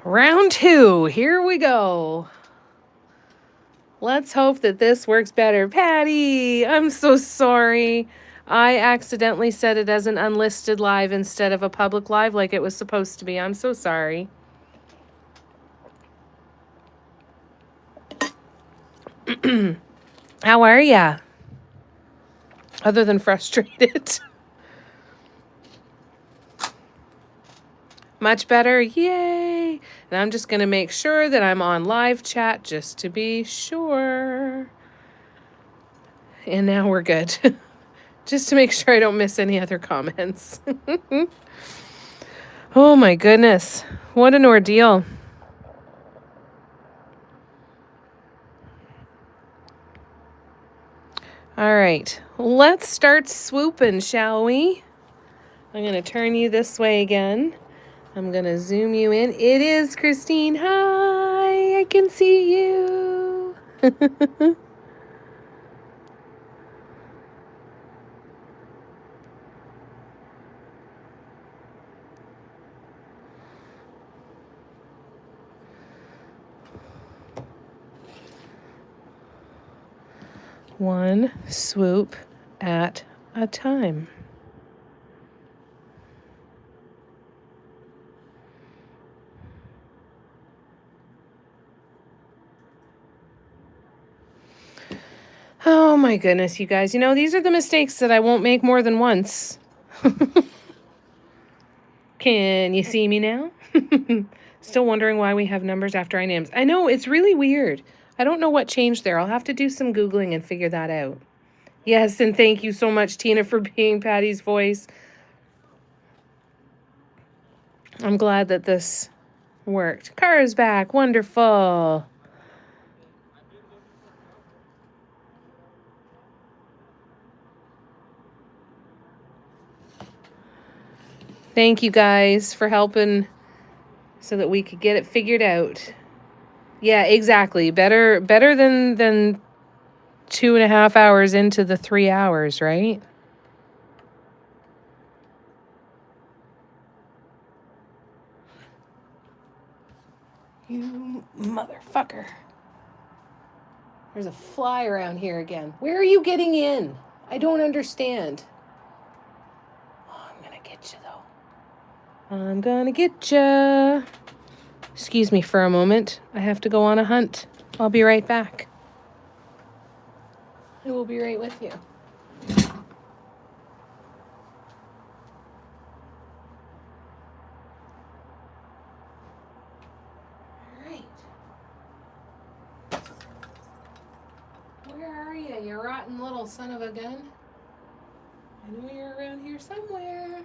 Round 2. Here we go. Let's hope that this works better. Patty, I'm so sorry. I accidentally set it as an unlisted live instead of a public live like it was supposed to be. I'm so sorry. How are ya? Other than frustrated. Much better? Yay! And I'm just going to make sure that I'm on live chat just to be sure. And now we're good. Just to make sure I don't miss any other comments. Oh my goodness. What an ordeal. All right. Let's start swooping, shall we? I'm going to turn you this way again. I'm going to zoom you in. It is Christine. Hi, I can see you. One swoop at a time. Oh my goodness, you guys. You know, these are the mistakes that I won't make more than once. Can you see me now? Still wondering why we have numbers after our names. I know, it's really weird. I don't know what changed there. I'll have to do some Googling and figure that out. Yes, and thank you so much, Tina, for being Patty's voice. I'm glad that this worked. Kara's back. Wonderful. Thank you guys for helping so that we could get it figured out. Yeah, exactly. Better than 2.5 hours into the 3 hours, right? You motherfucker. There's a fly around here again. Where are you getting in? I don't understand. Oh, I'm gonna get you, though. I'm gonna get you. Excuse me for a moment. I have to go on a hunt. I'll be right back. I will be right with you. You rotten little son of a gun. I know you're around here somewhere.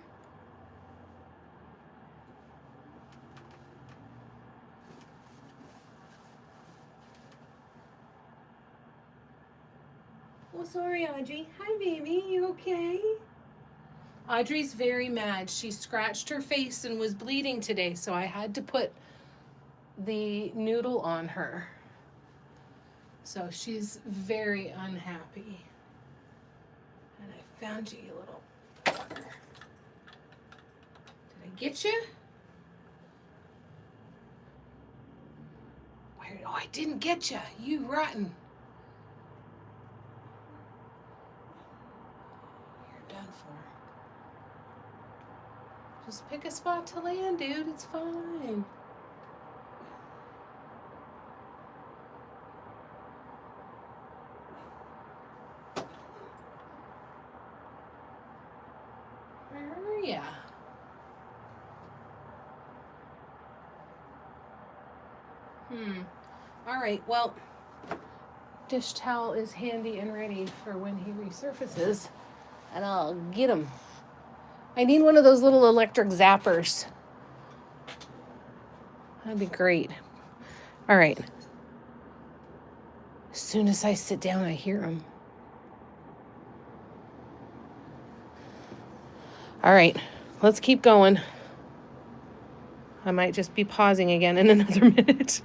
Oh, sorry, Audrey. Hi, baby. You okay? Audrey's very mad. She scratched her face and was bleeding today, so I had to put the noodle on her. So she's very unhappy. And I found you, you little fucker. Did I get you? Where? Oh, I didn't get you. You rotten. You're done for. Just pick a spot to land, dude. It's fine. Yeah. All right, well, dish towel is handy and ready for when he resurfaces, and I'll get him. I need one of those little electric zappers. That'd be great. All right. As soon as I sit down, I hear him. All right, let's keep going. I might just be pausing again in another minute.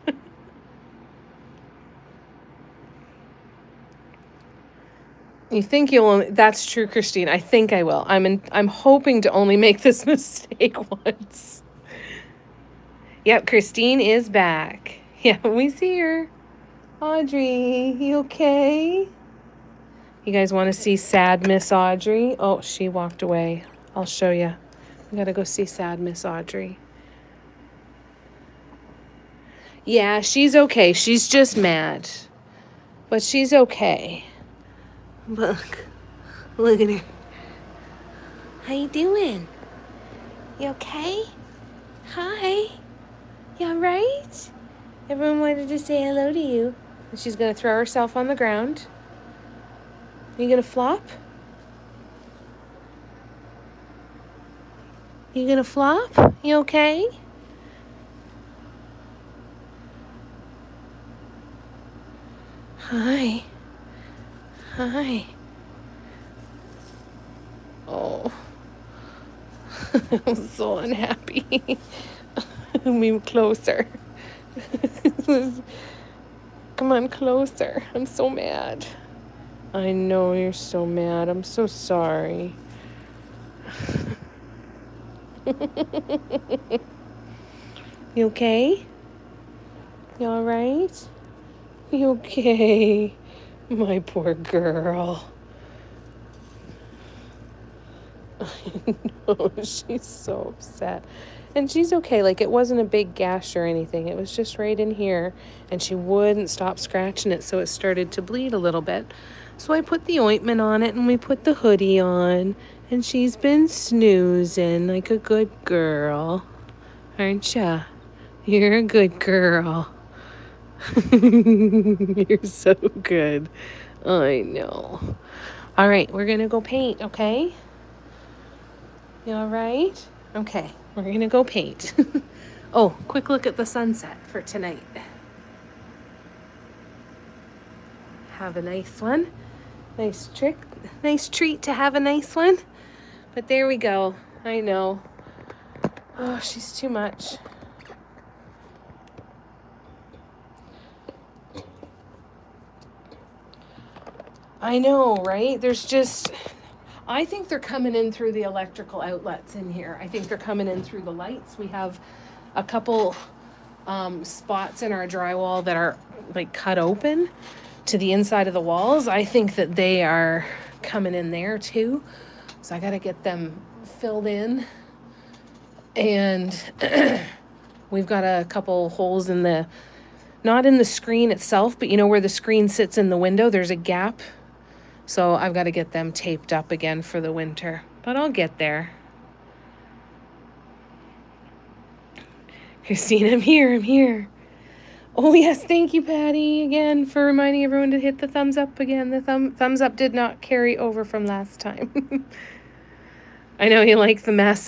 You think you'll? That's true, Christine. I think I will. I'm hoping to only make this mistake once. Yep, Christine is back. Yeah, we see her. Audrey, you okay? You guys want to see sad Miss Audrey? Oh, she walked away. I'll show you. We gotta go see sad Miss Audrey. Yeah, she's okay. She's just mad. But she's okay. Look. Look at her. How you doing? You okay? Hi. You alright? Everyone wanted to say hello to you. And she's gonna throw herself on the ground. You gonna flop? You gonna flop? You okay? Hi. Hi. Oh. I'm so unhappy. Move closer. Come on, closer. I'm so mad. I know you're so mad. I'm so sorry. You okay? You all right? You okay? My poor girl. I know, she's so upset. And she's okay. Like, it wasn't a big gash or anything. It was just right in here. And she wouldn't stop scratching it, so it started to bleed a little bit. So I put the ointment on it, and we put the hoodie on. And she's been snoozing like a good girl. Aren't ya? You're a good girl. You're so good. I know. All right, we're going to go paint, okay? You all right? Okay, we're going to go paint. Oh, quick look at the sunset for tonight. Have a nice one. Nice treat to have a nice one. But there we go. I know. Oh, she's too much. I know, right? There's just, I think they're coming in through the electrical outlets in here. I think they're coming in through the lights. We have a couple spots in our drywall that are like cut open to the inside of the walls. I think that they are coming in there too. So I got to get them filled in. And we've got a couple holes in the, not in the screen itself, but you know where the screen sits in the window, there's a gap. So I've got to get them taped up again for the winter. But I'll get there. Christine, I'm here. Oh, yes, thank you, Patty, again, for reminding everyone to hit the thumbs up again. The thumbs up did not carry over from last time. I know you like the masse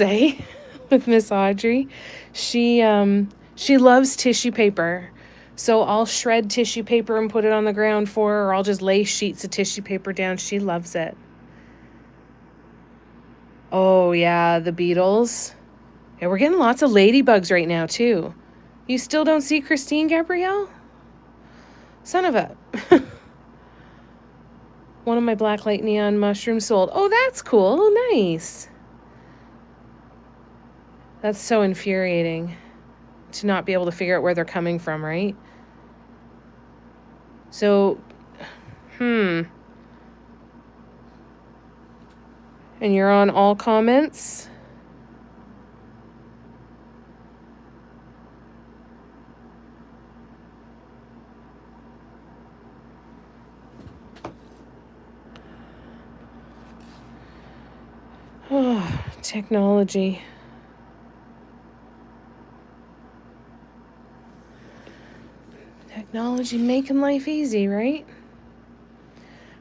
with Miss Audrey. She loves tissue paper. So I'll shred tissue paper and put it on the ground for her, or I'll just lay sheets of tissue paper down. She loves it. Oh, yeah, the beetles. Yeah, we're getting lots of ladybugs right now, too. You still don't see Christine, Gabrielle? Son of a... One of my blacklight neon mushrooms sold. Oh, that's cool. Oh, nice. That's so infuriating to not be able to figure out where they're coming from, right? So, And you're on all comments? Oh, technology. Technology making life easy, right?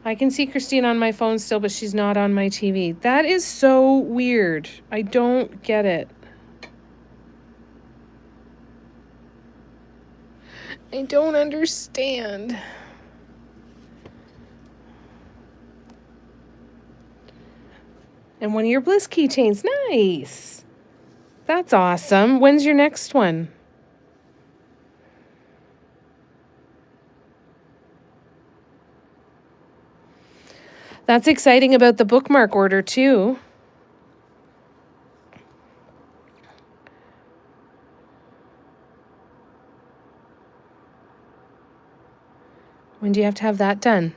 I can see Christine on my phone still, but she's not on my TV. That is so weird. I don't get it. I don't understand. And one of your Bliss keychains. Nice. That's awesome. When's your next one? That's exciting about the bookmark order, too. When do you have to have that done?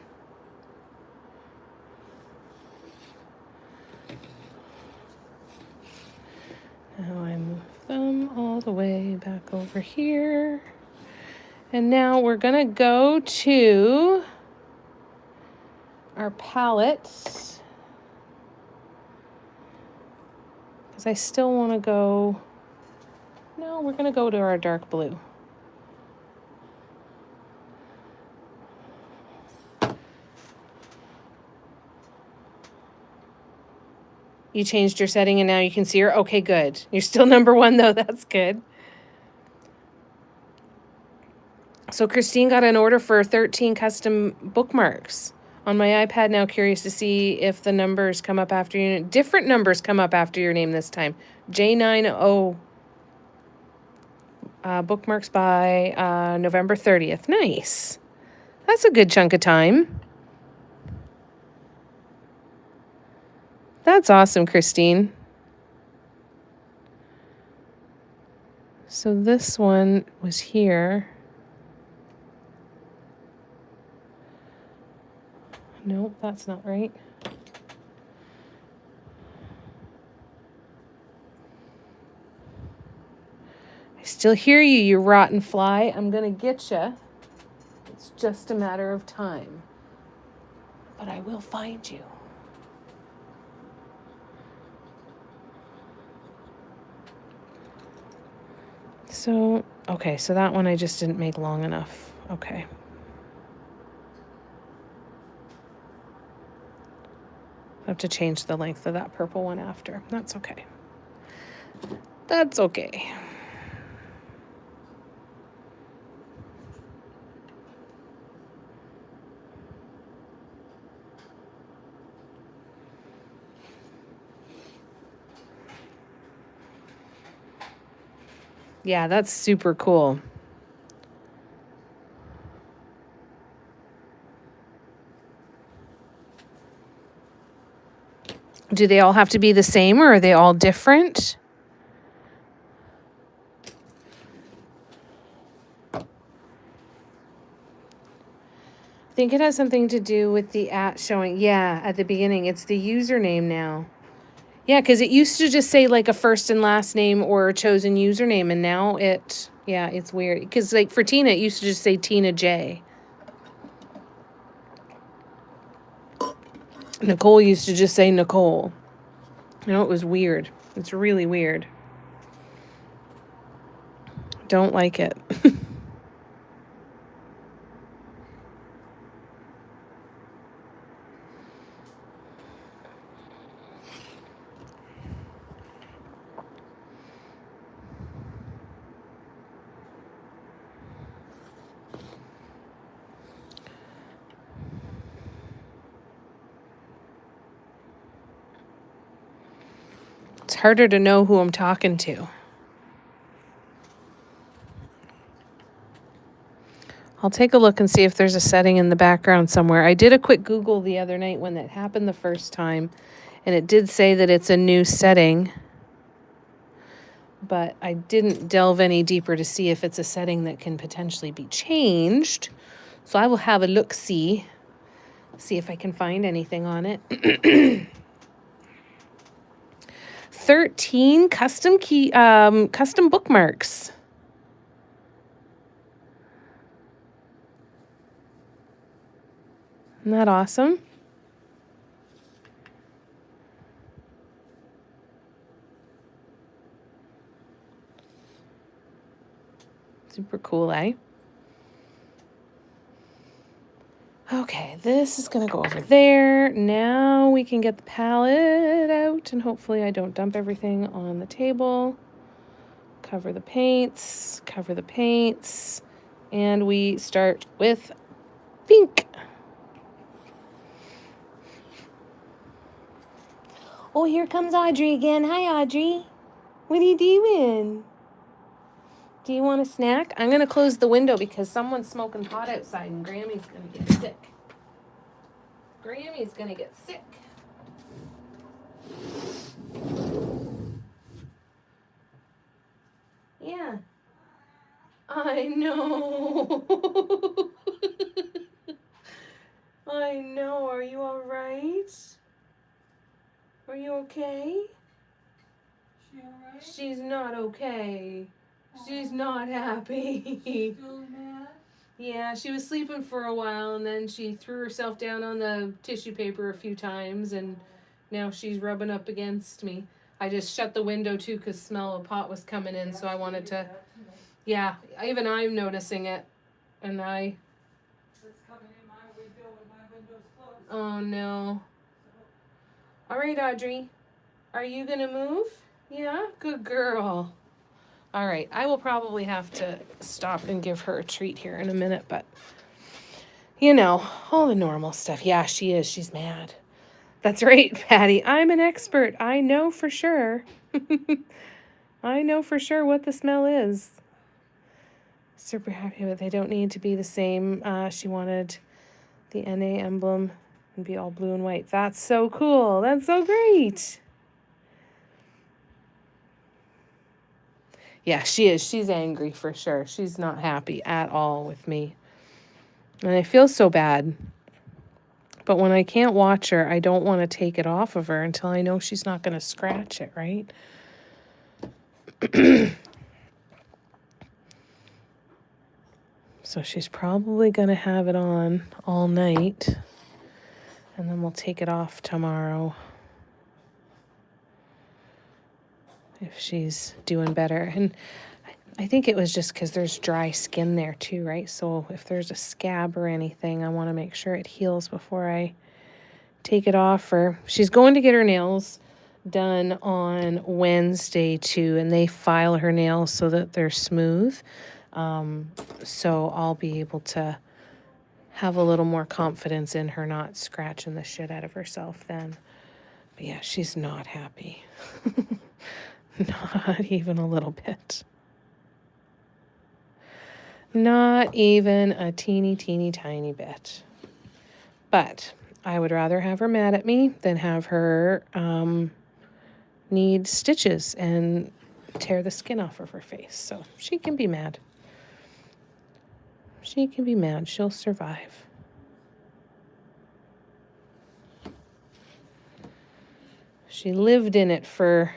Now I move them all the way back over here. And now we're going to go to our palette. Because I still want to go... No, we're going to go to our dark blue. You changed your setting and now you can see her? Okay, good. You're still number 1 though. That's good. So Christine got an order for 13 custom bookmarks. On my iPad now, curious to see if the numbers come up after your name. Different numbers come up after your name this time. J90 bookmarks by November 30th. Nice. That's a good chunk of time. That's awesome, Christine. So this one was here. Nope, that's not right. I still hear you, you rotten fly. I'm gonna get you. It's just a matter of time. But I will find you. So, okay, so that one I just didn't make long enough. Okay. I have to change the length of that purple one after. That's okay. That's okay. Yeah, that's super cool. Do they all have to be the same or are they all different? I think it has something to do with the @ showing. Yeah, at the beginning. It's the username now. Yeah, because it used to just say like a first and last name or a chosen username. And now it's weird. Because like for Tina, it used to just say Tina J. Nicole used to just say Nicole. You know, it was weird. It's really weird. Don't like it. It's harder to know who I'm talking to. I'll take a look and see if there's a setting in the background somewhere. I did a quick Google the other night when that happened the first time, and it did say that it's a new setting, but I didn't delve any deeper to see if it's a setting that can potentially be changed. So I will have a look-see, see if I can find anything on it. 13 custom bookmarks. Isn't that awesome? Super cool, eh? Okay, this is going to go over there. Now we can get the palette out, and hopefully I don't dump everything on the table. Cover the paints, and we start with pink. Oh, here comes Audrey again. Hi, Audrey. What are you doing? Do you want a snack? I'm going to close the window because someone's smoking pot outside and Grammy's going to get sick. Grammy's going to get sick. Yeah. I know. I know. Are you all right? Are you okay? She all right? She's not okay. She's not happy. She's still mad? Yeah, she was sleeping for a while and then she threw herself down on the tissue paper a few times and now she's rubbing up against me. I just shut the window too because smell of pot was coming in, so I wanted to. Yeah, even I'm noticing it, and I. It's coming in my window when my window's closed. Oh no. All right, Audrey, are you gonna move? Yeah, good girl. All right, I will probably have to stop and give her a treat here in a minute, but you know, all the normal stuff. Yeah, she is. She's mad. That's right, Patty. I'm an expert. I know for sure. I know for sure what the smell is. Super happy, but they don't need to be the same. She wanted the NA emblem and be all blue and white. That's so cool. That's so great. Yeah, she is. She's angry for sure. She's not happy at all with me. And I feel so bad. But when I can't watch her, I don't want to take it off of her until I know she's not going to scratch it, right? So she's probably going to have it on all night. And then we'll take it off tomorrow. If she's doing better. And I think it was just because there's dry skin there too, right? So if there's a scab or anything, I want to make sure it heals before I take it off. Or she's going to get her nails done on Wednesday too, and they file her nails so that they're smooth. So I'll be able to have a little more confidence in her not scratching the shit out of herself then. But yeah, she's not happy. Not even a little bit. Not even a teeny, teeny, tiny bit. But I would rather have her mad at me than have her need stitches and tear the skin off of her face. So she can be mad. She can be mad. She'll survive. She lived in it for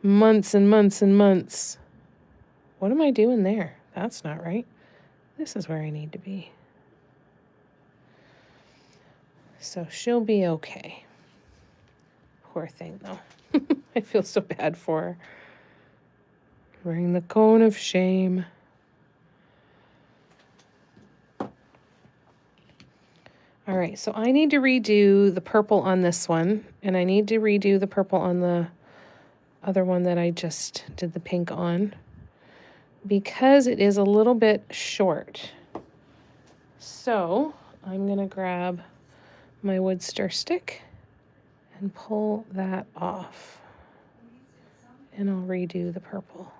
months and months and months. What am I doing there? That's not right. This is where I need to be. So she'll be okay. Poor thing, though. I feel so bad for her. Wearing the cone of shame. All right, so I need to redo the purple on this one, and I need to redo the purple on the other one that I just did the pink on, because it is a little bit short. So I'm going to grab my wood stir stick and pull that off, and I'll redo the purple.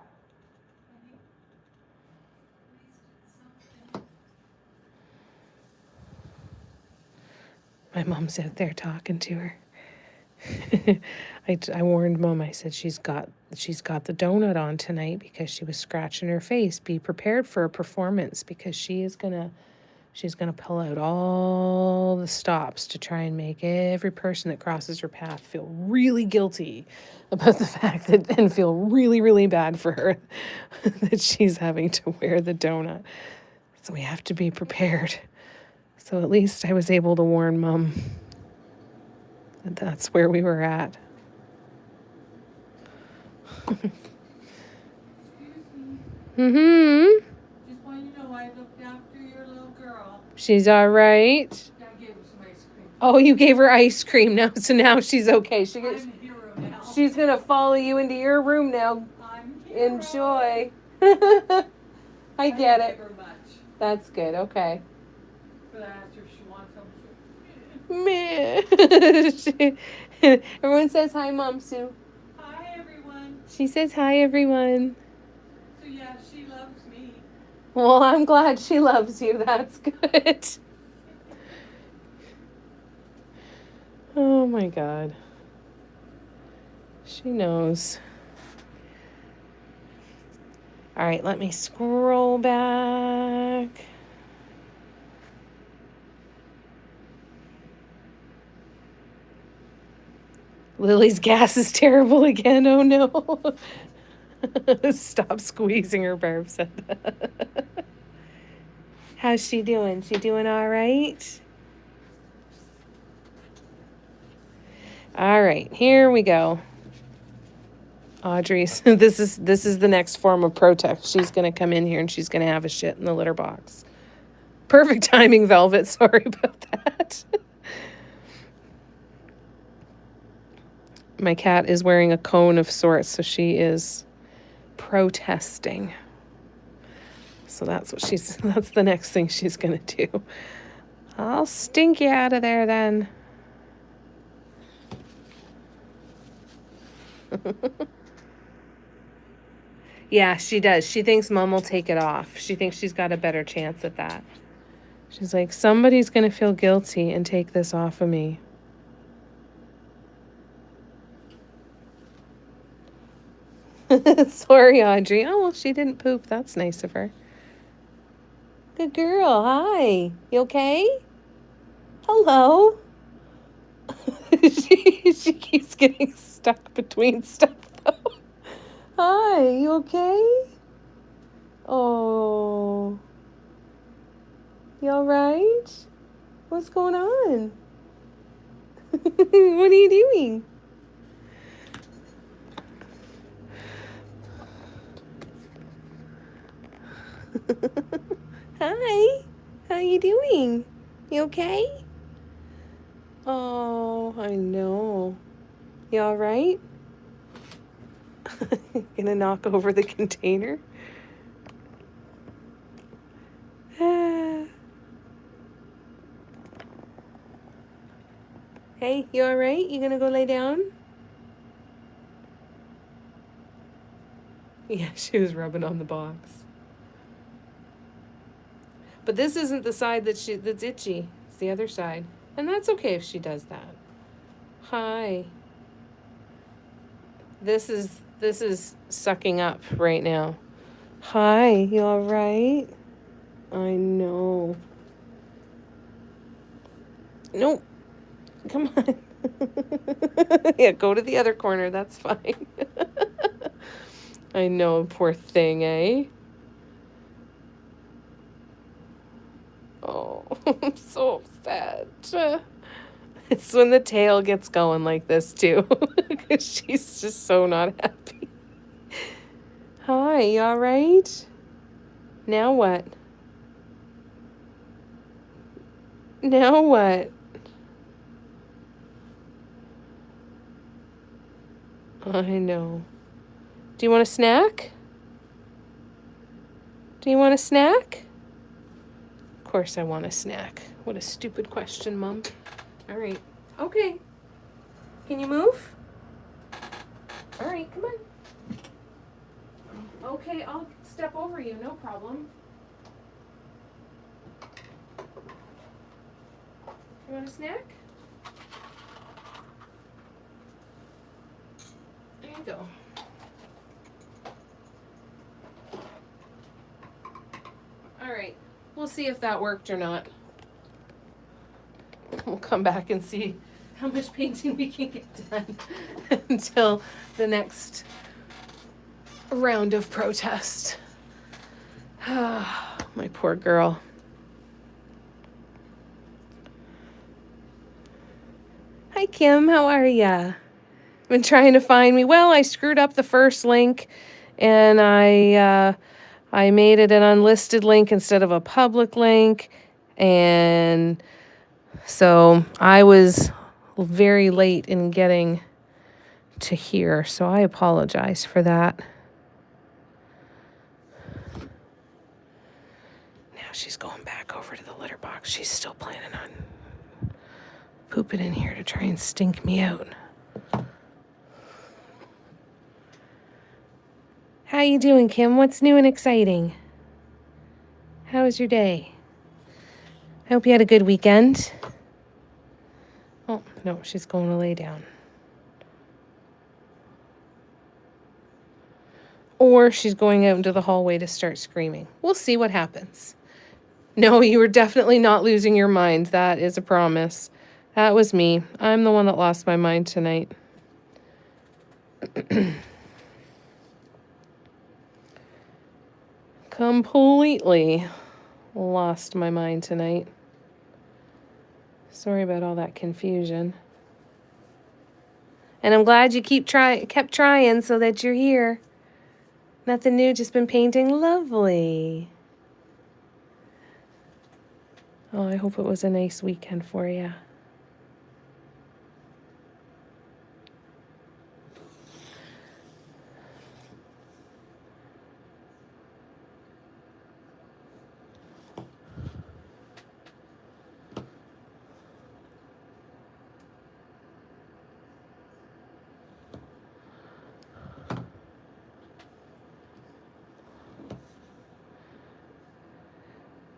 My mom's out there talking to her. I warned Mom. I said she's got the donut on tonight because she was scratching her face. Be prepared for a performance because she's gonna pull out all the stops to try and make every person that crosses her path feel really guilty about the fact that, and feel really, really bad for her that she's having to wear the donut. So we have to be prepared. So at least I was able to warn Mom that that's where we were at. Mm-hmm. Just want you to know I looked after your little girl. She's all right. I gave her some ice cream. Oh, you gave her ice cream now, so now she's okay. I'm a hero now. She's gonna follow you into your room now. I'm a hero. Enjoy. I get didn't it. give her much, That's good. Okay. but I asked her if she wants some. Meh. Everyone says hi, Mom Sue. Hi, everyone. She says hi, everyone. So yeah, she loves me. Well, I'm glad she loves you. That's good. Oh my God. She knows. All right, let me scroll back. Lily's gas is terrible again. Oh no. Stop squeezing her, Barb said. How's she doing? She doing all right? All right, here we go. Audrey's this is the next form of protest. She's gonna come in here and she's gonna have a shit in the litter box. Perfect timing, Velvet. Sorry about that. My cat is wearing a cone of sorts, so she is protesting. So that's the next thing she's gonna do. I'll stink you out of there then. Yeah, she does. She thinks Mom will take it off. She thinks she's got a better chance at that. She's like, somebody's going to feel guilty and take this off of me. Sorry, Audrey. Oh, well, she didn't poop. That's nice of her. Good girl. Hi. You okay? Hello. She keeps getting stuck between stuff, though. Hi. You okay? Oh. You all right? What's going on? What are you doing? Hi. How you doing? You okay? Oh, I know. You all right? Gonna knock over the container? Hey, you all right? You gonna go lay down? Yeah, she was rubbing on the box. But this isn't the side that's itchy. It's the other side. And that's okay if she does that. Hi. This is sucking up right now. Hi, you all right? I know. Nope. Come on. Yeah, go to the other corner. That's fine. I know, poor thing, eh? Oh, I'm so sad. It's when the tail gets going like this, too. Because she's just so not happy. Hi, you all right? Now what? Now what? I know. Do you want a snack? Do you want a snack? Of course I want a snack. What a stupid question, Mom. All right. Okay. Can you move? All right, come on. Okay, I'll step over you, no problem. You want a snack? There you go. All right, we'll see if that worked or not. We'll come back and see how much painting we can get done until the next round of protest. My poor girl. Hi, Kim. How are ya? Been trying to find me. Well, I screwed up the first link, and I made it an unlisted link instead of a public link, and so I was very late in getting to here, so I apologize for that. Now she's going back over to the litter box. She's still planning on pooping in here to try and stink me out. How you doing, Kim? What's new and exciting? How was your day? I hope you had a good weekend. Oh, no, she's going to lay down. Or she's going out into the hallway to start screaming. We'll see what happens. No, you were definitely not losing your mind. That is a promise. That was me. I'm the one that lost my mind tonight. Completely lost my mind tonight. Sorry about all that confusion. And I'm glad you kept trying so that you're here. Nothing new, just been painting. Lovely. Oh, I hope it was a nice weekend for you.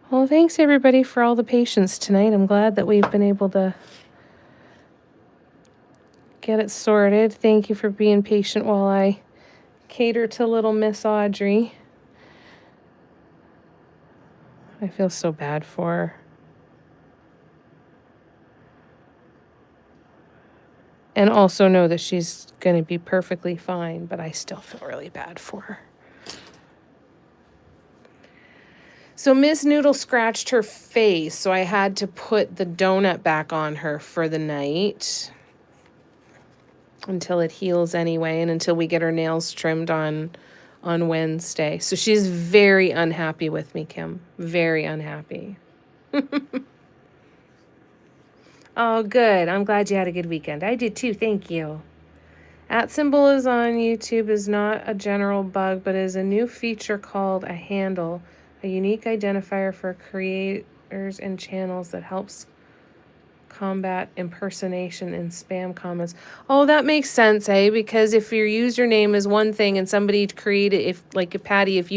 Well, thanks everybody for all the patience tonight. I'm glad that we've been able to get it sorted. Thank you for being patient while I cater to little Miss Audrey. I feel so bad for her. And also know that she's going to be perfectly fine, but I still feel really bad for her. So Miss Noodle scratched her face, so I had to put the donut back on her for the night until it heals anyway, and until we get her nails trimmed on Wednesday. So she's very unhappy with me, Kim. Very unhappy. Oh, good. I'm glad you had a good weekend. I did too. Thank you. @ symbol is on YouTube is not a general bug, but is a new feature called a handle, a unique identifier for creators and channels that helps combat impersonation and spam comments. Oh, that makes sense, eh? Because if your username is one thing and somebody created, if Patty, if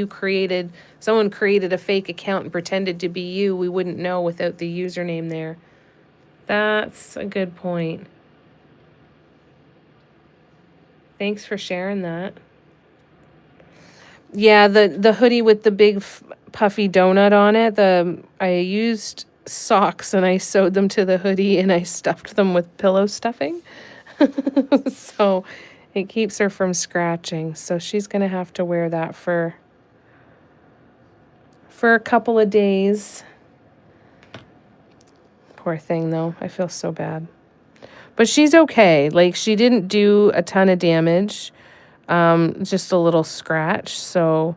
someone created a fake account and pretended to be you, we wouldn't know without the username there. That's a good point. Thanks for sharing that. Yeah, the hoodie with the big puffy donut on it, I used socks and I sewed them to the hoodie and I stuffed them with pillow stuffing. So it keeps her from scratching. So she's going to have to wear that for a couple of days. Poor thing though. I feel so bad. But she's okay. Like, she didn't do a ton of damage. Just a little scratch. So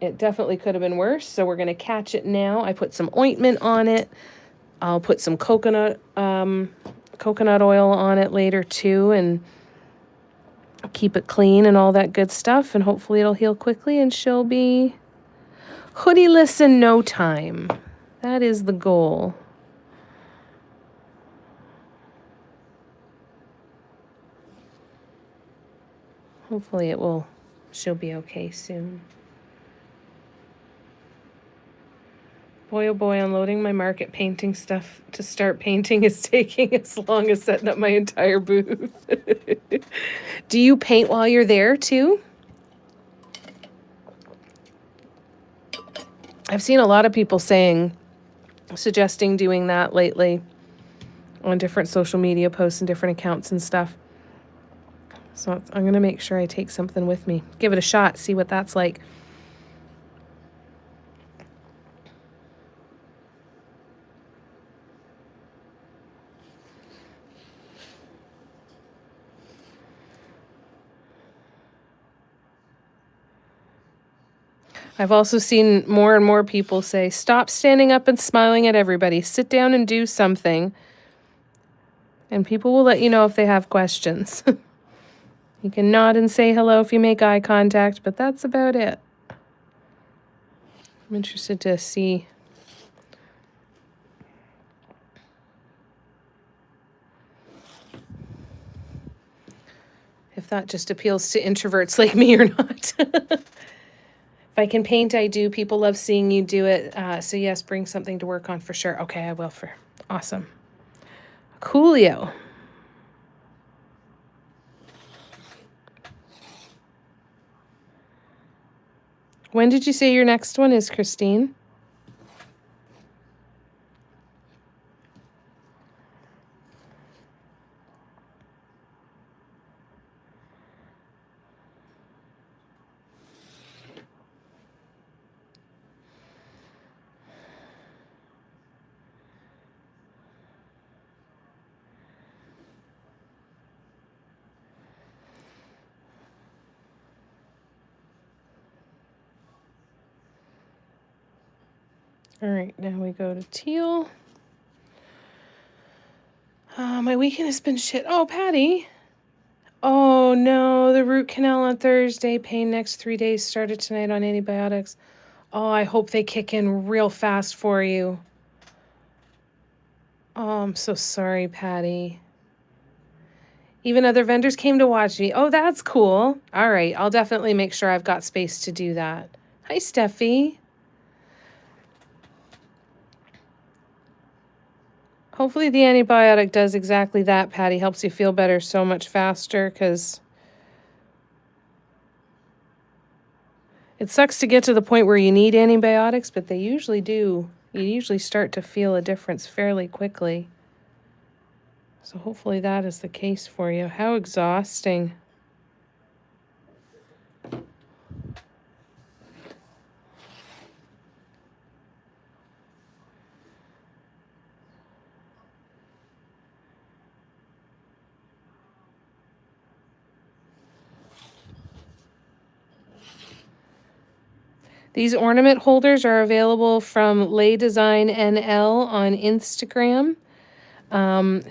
it definitely could have been worse. So we're going to catch it now. I put some ointment on it. I'll put some coconut oil on it later too, and keep it clean and all that good stuff. And hopefully it'll heal quickly and she'll be hoodie-less in no time. That is the goal. Hopefully she'll be okay soon. Boy, oh boy, unloading my market painting stuff to start painting is taking as long as setting up my entire booth. Do you paint while you're there too? I've seen a lot of people suggesting doing that lately on different social media posts and different accounts and stuff. So I'm going to make sure I take something with me. Give it a shot, see what that's like. I've also seen more and more people say, stop standing up and smiling at everybody. Sit down and do something. And people will let you know if they have questions. You can nod and say hello if you make eye contact, but that's about it. I'm interested to see if that just appeals to introverts like me or not. If I can paint, I do. People love seeing you do it. So yes, bring something to work on for sure. Okay, I will. Awesome. Coolio. When did you say your next one is, Christine? All right, now we go to teal. My weekend has been shit. Oh, Patty. Oh, no, the root canal on Thursday. Pain next 3 days. Started tonight on antibiotics. Oh, I hope they kick in real fast for you. Oh, I'm so sorry, Patty. Even other vendors came to watch me. Oh, that's cool. All right, I'll definitely make sure I've got space to do that. Hi, Steffi. Hopefully the antibiotic does exactly that, Patty. Helps you feel better so much faster, because it sucks to get to the point where you need antibiotics, but they usually do. You usually start to feel a difference fairly quickly. So hopefully that is the case for you. How exhausting. These ornament holders are available from Lay Design NL on Instagram.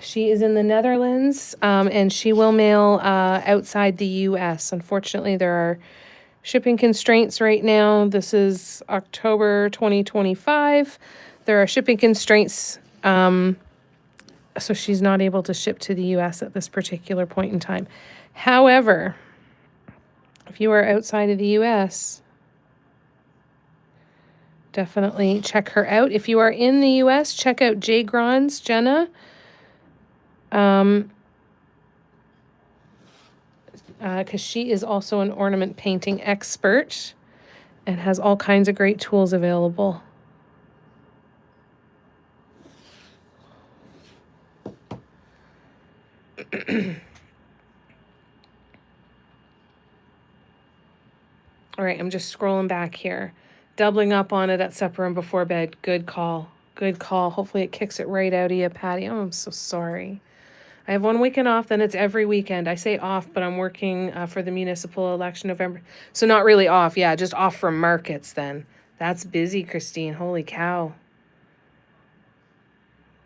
She is in the Netherlands, and she will mail outside the US. Unfortunately, there are shipping constraints right now. This is October 2025. There are shipping constraints, so she's not able to ship to the US at this particular point in time. However, if you are outside of the US, definitely check her out. If you are in the US, check out J. Grons, Jenna. Because she is also an ornament painting expert and has all kinds of great tools available. All right, I'm just scrolling back here. Doubling up on it at supper and before bed. Good call. Good call. Hopefully it kicks it right out of you, Patty. Oh, I'm so sorry. I have one weekend off, then it's every weekend. I say off, but I'm working for the municipal election November. So not really off, yeah, just off from markets then. That's busy, Christine. Holy cow.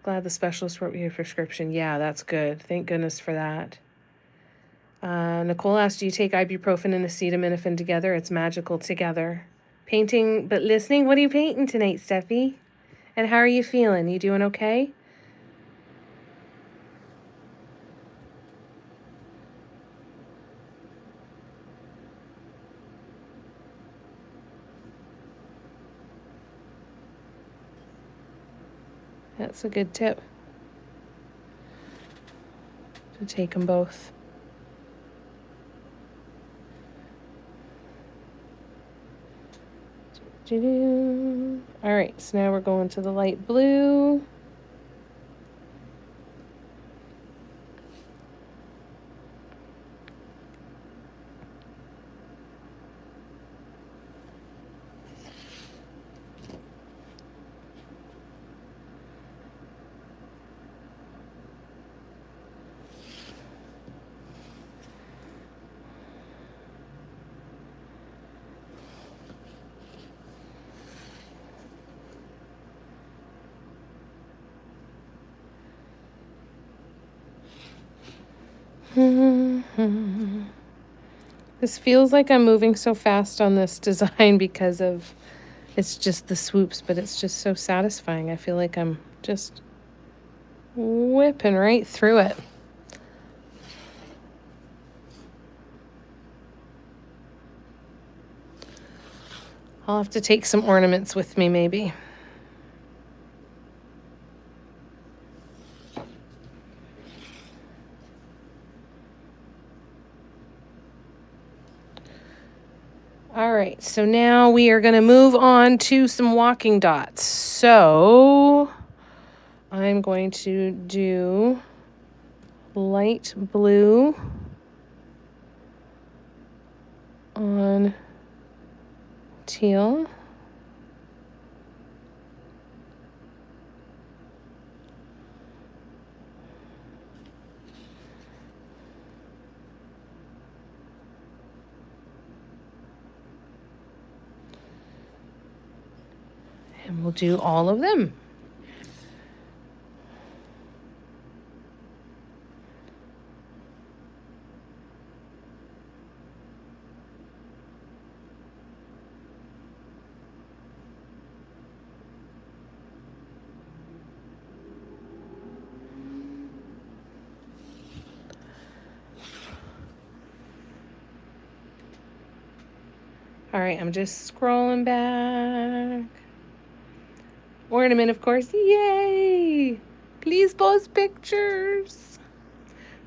Glad the specialist wrote you a prescription. Yeah, that's good. Thank goodness for that. Nicole asked, do you take ibuprofen and acetaminophen together? It's magical together. Painting, but listening? What are you painting tonight, Steffi? And how are you feeling? You doing okay? That's a good tip. To take them both. All right, so now we're going to the light blue. This feels like I'm moving so fast on this design because of it's just the swoops, but it's just so satisfying. I feel like I'm just whipping right through it. I'll have to take some ornaments with me, maybe. All right, so now we are going to move on to some walking dots. So I'm going to do light blue on teal. And we'll do all of them. All right, I'm just scrolling back. Ornament, of course. Yay! Please post pictures.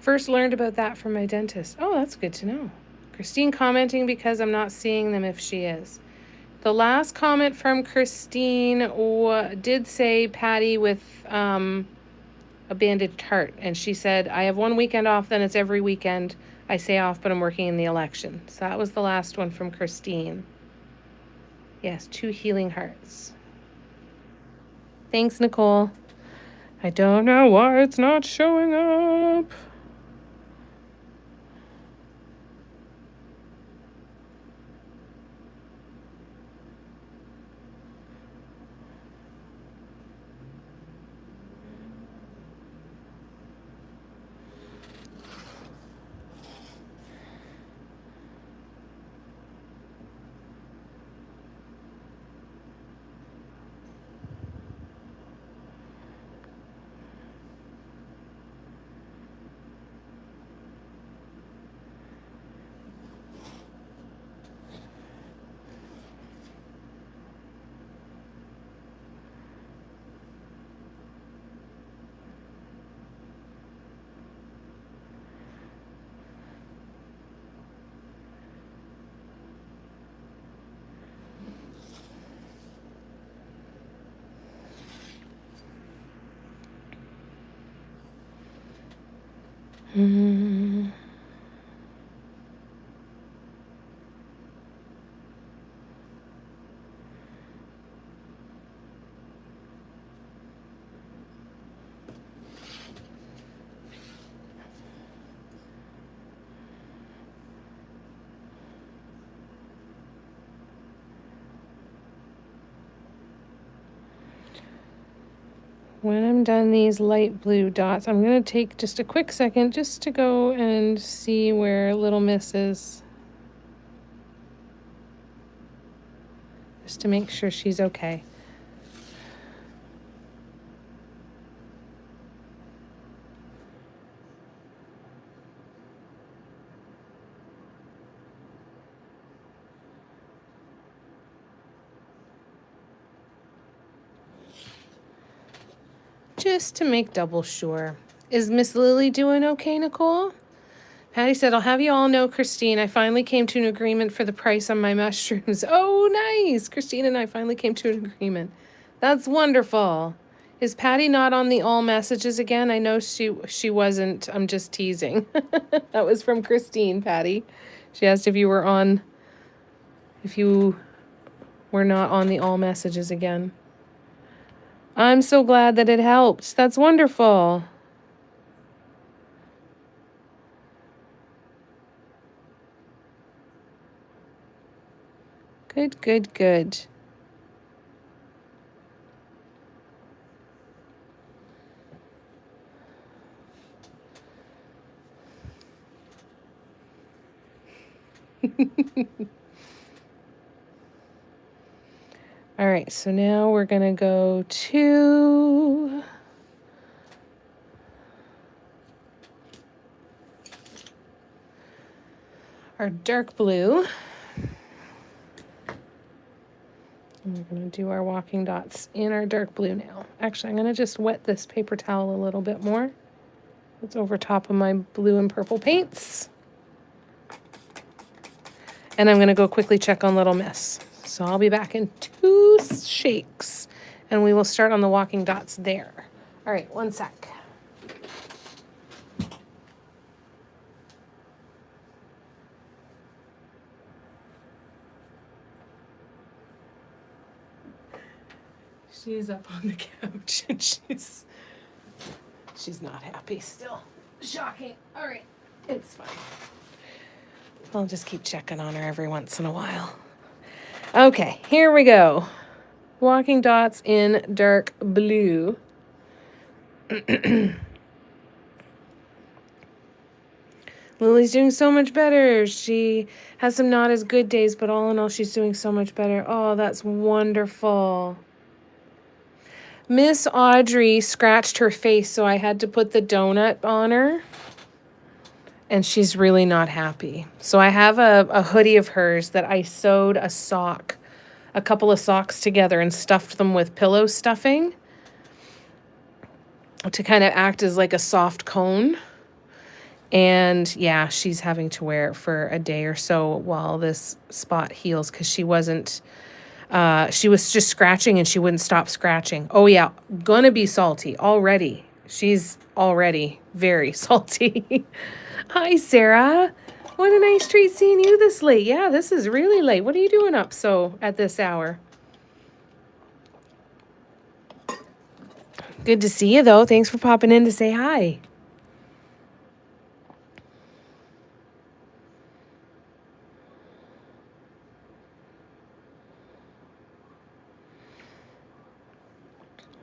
First learned about that from my dentist. Oh, that's good to know. Christine commenting because I'm not seeing them if she is. The last comment from Christine did say Patty with a bandaged heart. And she said, I have one weekend off, then it's every weekend. I say off, but I'm working in the election. So that was the last one from Christine. Yes, 2 healing hearts. Thanks, Nicole. I don't know why it's not showing up. When I'm done these light blue dots, I'm going to take just a quick second just to go and see where Little Miss is. Just to make sure she's okay. Just to make double sure. Is Miss Lily doing okay, Nicole? Patty said, I'll have you all know, Christine, I finally came to an agreement for the price on my mushrooms. Oh, nice. Christine and I finally came to an agreement. That's wonderful. Is Patty not on the all messages again? I know she wasn't. I'm just teasing. That was from Christine, Patty. She asked if you were not on the all messages again. I'm so glad that it helped. That's wonderful. Good, good, good. All right, so now we're going to go to our dark blue. And we're going to do our walking dots in our dark blue now. Actually, I'm going to just wet this paper towel a little bit more. It's over top of my blue and purple paints. And I'm going to go quickly check on Little Miss. So I'll be back in 2 shakes. And we will start on the walking dots there. All right, 1 sec. She's up on the couch and she's not happy still. Shocking. All right, it's fine. I'll just keep checking on her every once in a while. Okay, here we go. Walking dots in dark blue. Lily's doing so much better. She has some not as good days, but all in all, she's doing so much better. Oh, that's wonderful. Miss Audrey scratched her face, so I had to put the donut on her. And she's really not happy. So I have a hoodie of hers that I sewed a couple of socks together and stuffed them with pillow stuffing to kind of act as like a soft cone. And yeah, she's having to wear it for a day or so while this spot heals because she was just scratching and she wouldn't stop scratching. Oh yeah, gonna be salty already. She's already very salty. Hi, Sarah. What a nice treat seeing you this late. Yeah, this is really late. What are you doing up so at this hour? Good to see you though. Thanks for popping in to say hi.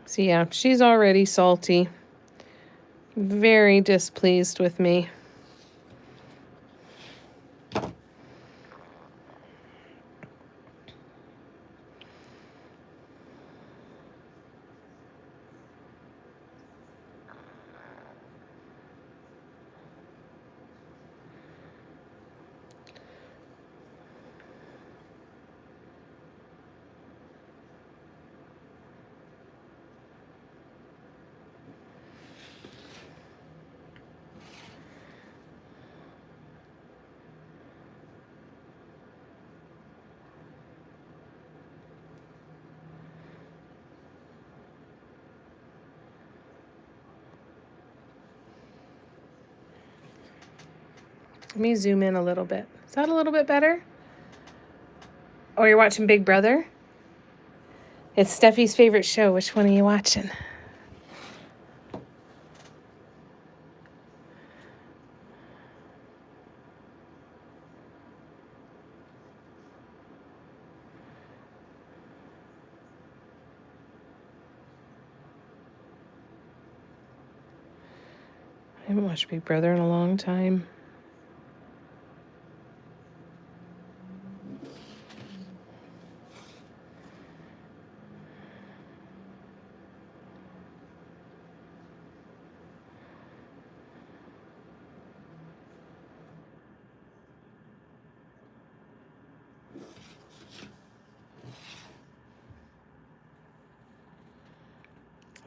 So yeah, she's already salty. Very displeased with me. Let me zoom in a little bit. Is that a little bit better? Oh, you're watching Big Brother? It's Steffi's favorite show. Which one are you watching? I haven't watched Big Brother in a long time.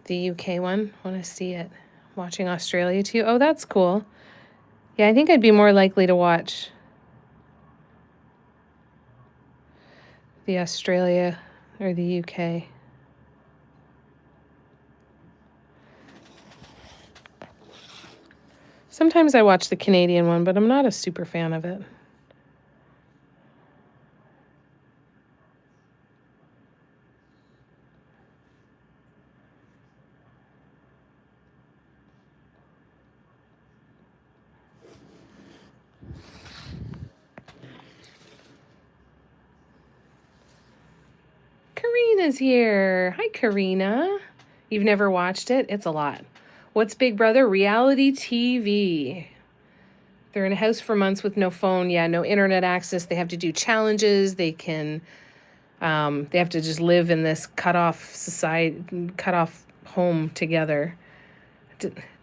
The UK one, want to see it. Watching Australia too. Oh, that's cool. Yeah, I think I'd be more likely to watch the Australia or the UK. Sometimes I watch the Canadian one, but I'm not a super fan of it. Karina's here. Hi, Karina. You've never watched it? It's a lot. What's Big Brother? Reality TV. They're in a house for months with no phone. Yeah, no internet access. They have to do challenges. They have to just live in this cut off home together.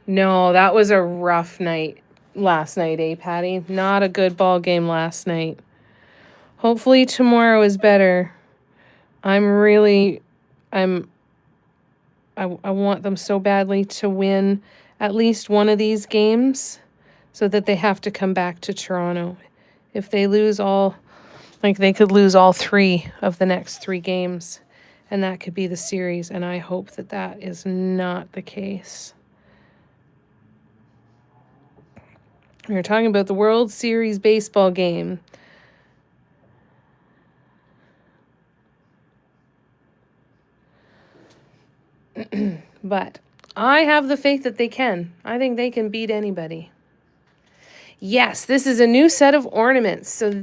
No, that was a rough night last night, eh, Patty? Not a good ball game last night. Hopefully tomorrow is better. I want them so badly to win at least one of these games so that they have to come back to Toronto. If they lose they could lose all 3 of the next 3 games, and that could be the series, and I hope that that is not the case. We were talking about the World Series baseball game. But I have the faith that they can. I think they can beat anybody. Yes, this is a new set of ornaments. So we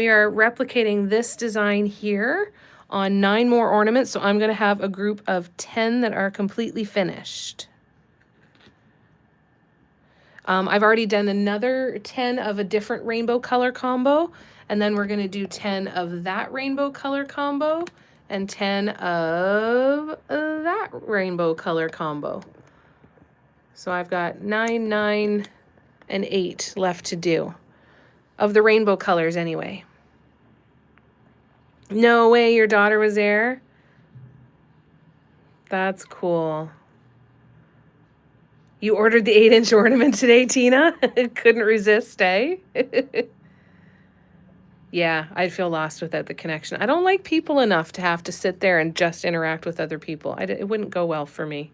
are replicating this design here on 9 more ornaments. So I'm going to have a group of 10 that are completely finished. I've already done another 10 of a different rainbow color combo, and then we're going to do 10 of that rainbow color combo and 10 of that rainbow color combo. So I've got 9, 9, and 8 left to do. Of the rainbow colors anyway. No way your daughter was there? That's cool. You ordered the 8-inch ornament today, Tina? Couldn't resist, eh? Yeah, I'd feel lost without the connection. I don't like people enough to have to sit there and just interact with other people. It wouldn't go well for me.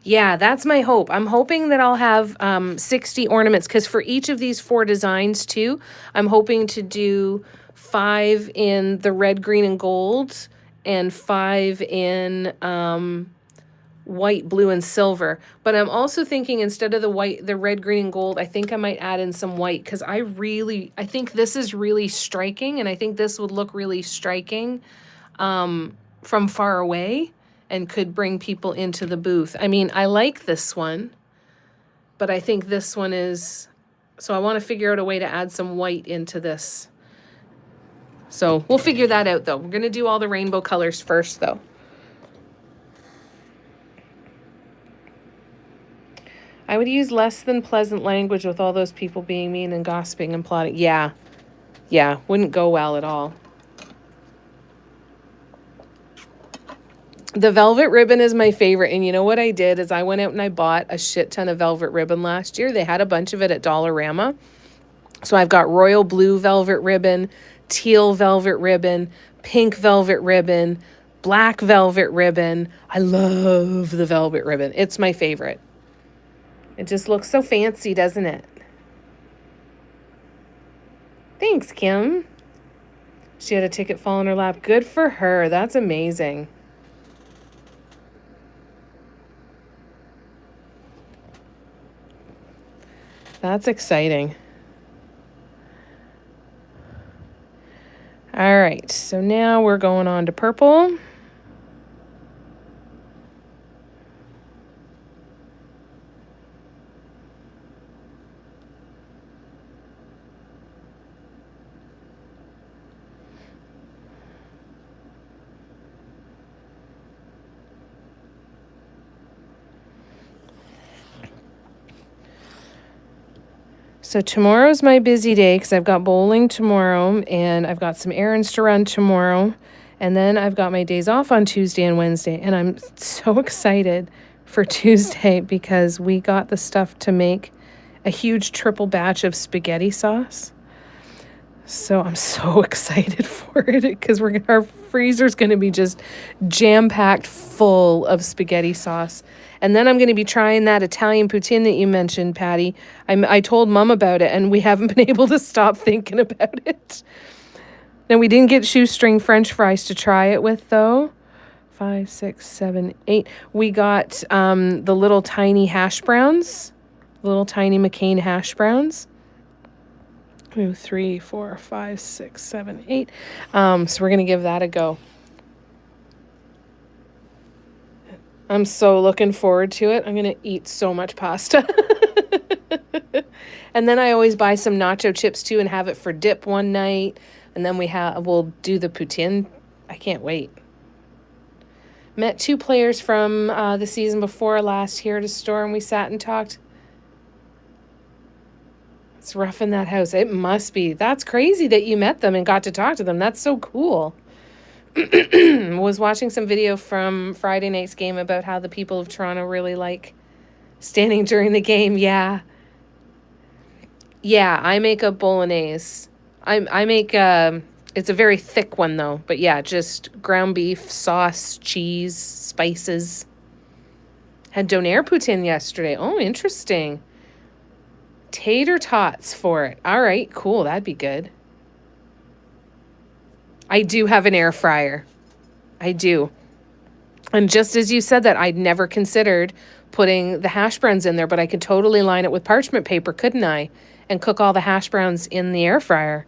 Yeah, that's my hope. I'm hoping that I'll have 60 ornaments, because for each of these 4 designs too, I'm hoping to do 5 in the red, green, and gold, and 5 in white, blue, and silver. But I'm also thinking, instead of the red, green, and gold, I think I might add in some white, because I think this is really striking, and I think this would look really striking from far away and could bring people into the booth. I mean, I like this one, but I think this one is, so I want to figure out a way to add some white into this. So we'll figure that out, though. We're going to do all the rainbow colors first, though. I would use less than pleasant language with all those people being mean and gossiping and plotting. Yeah. Yeah, wouldn't go well at all. The velvet ribbon is my favorite. And you know what I did is I went out and I bought a shit ton of velvet ribbon last year. They had a bunch of it at Dollarama. So I've got royal blue velvet ribbon, teal velvet ribbon, pink velvet ribbon, black velvet ribbon. I love the velvet ribbon. It's my favorite. It just looks so fancy, doesn't it? Thanks, Kim. She had a ticket fall in her lap. Good for her. That's amazing. That's exciting. All right, so now we're going on to purple. So tomorrow's my busy day because I've got bowling tomorrow and I've got some errands to run tomorrow. And then I've got my days off on Tuesday and Wednesday. And I'm so excited for Tuesday because we got the stuff to make a huge triple batch of spaghetti sauce. So I'm so excited for it because our freezer's going to be just jam-packed full of spaghetti sauce. And then I'm going to be trying that Italian poutine that you mentioned, Patty. I told Mom about it, and we haven't been able to stop thinking about it. Now, we didn't get shoestring French fries to try it with, though. 5, 6, 7, 8. We got the little tiny hash browns, little tiny McCain hash browns. 2, 3, 4, 5, 6, 7, 8. So we're going to give that a go. I'm so looking forward to it. I'm going to eat so much pasta. And then I always buy some nacho chips too and have it for dip one night. And then we'll do the poutine. I can't wait. Met 2 players from the season before last here at a store and we sat and talked. It's rough in that house. It must be. That's crazy that you met them and got to talk to them. That's so cool. Was watching some video from Friday night's game about how the people of Toronto really like standing during the game. Yeah, I make a bolognese. I make it's a very thick one though. But yeah, just ground beef, sauce, cheese, spices. Had donair poutine yesterday. Oh, interesting. Tater tots for it. All right, cool. That'd be good. I do have an air fryer. I do. And just as you said that, I'd never considered putting the hash browns in there, but I could totally line it with parchment paper, couldn't I? and cook all the hash browns in the air fryer.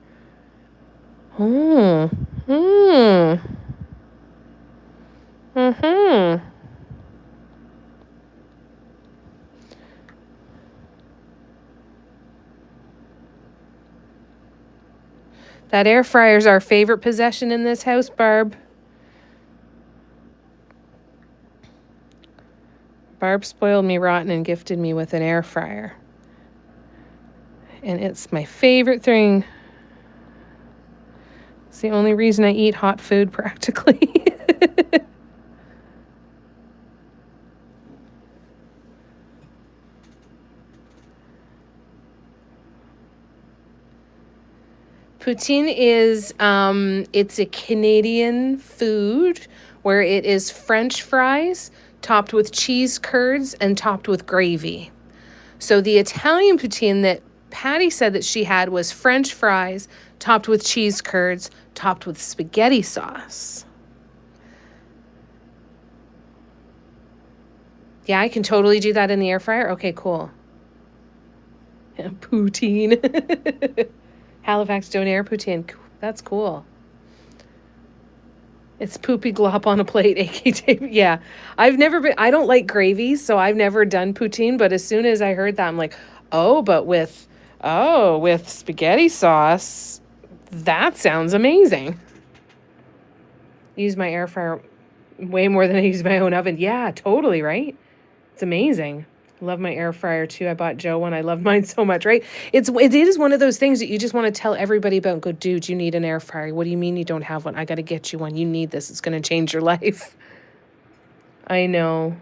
Oh. Mm. Mm-hmm. That air fryer's our favorite possession in this house, Barb. Barb spoiled me rotten and gifted me with an air fryer. And it's my favorite thing. It's the only reason I eat hot food practically. Poutine is, it's a Canadian food where it is French fries topped with cheese curds and topped with gravy. So the Italian poutine that Patty said that she had was French fries topped with cheese curds, topped with spaghetti sauce. Yeah, I can totally do that in the air fryer. Okay, cool. Poutine. Halifax Donair poutine. That's cool. It's poopy glop on a plate, aka yeah. I don't like gravy, so I've never done poutine, but as soon as I heard that, I'm like, with spaghetti sauce, that sounds amazing. Use my air fryer way more than I use my own oven. Yeah, totally, right? It's amazing. Love my air fryer too. I bought Joe one. I love mine so much, right? It is one of those things that you just want to tell everybody about. Go, dude, you need an air fryer. What do you mean you don't have one? I got to get you one. You need this. It's going to change your life. I know.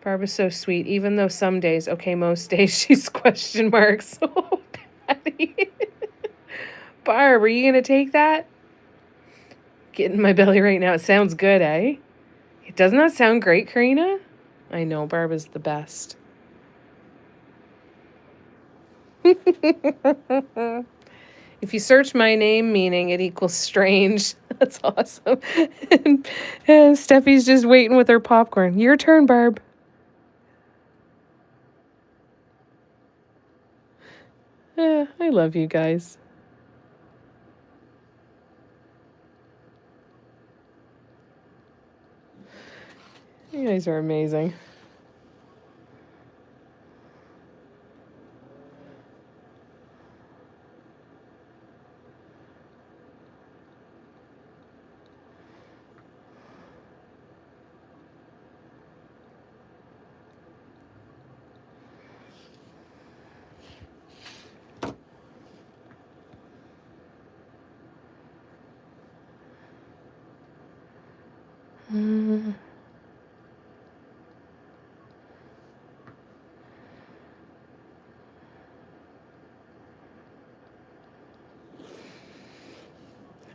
Barb is so sweet, even though some days, okay, most days she's question marks. Oh, Patty. Barb, are you going to take that? Get in my belly right now. It sounds good, eh? Doesn't that sound great, Karina? I know, Barb is the best. If you search my name meaning, it equals strange. That's awesome. And Steffi's just waiting with her popcorn. Your turn, Barb. I love you guys. You guys are amazing.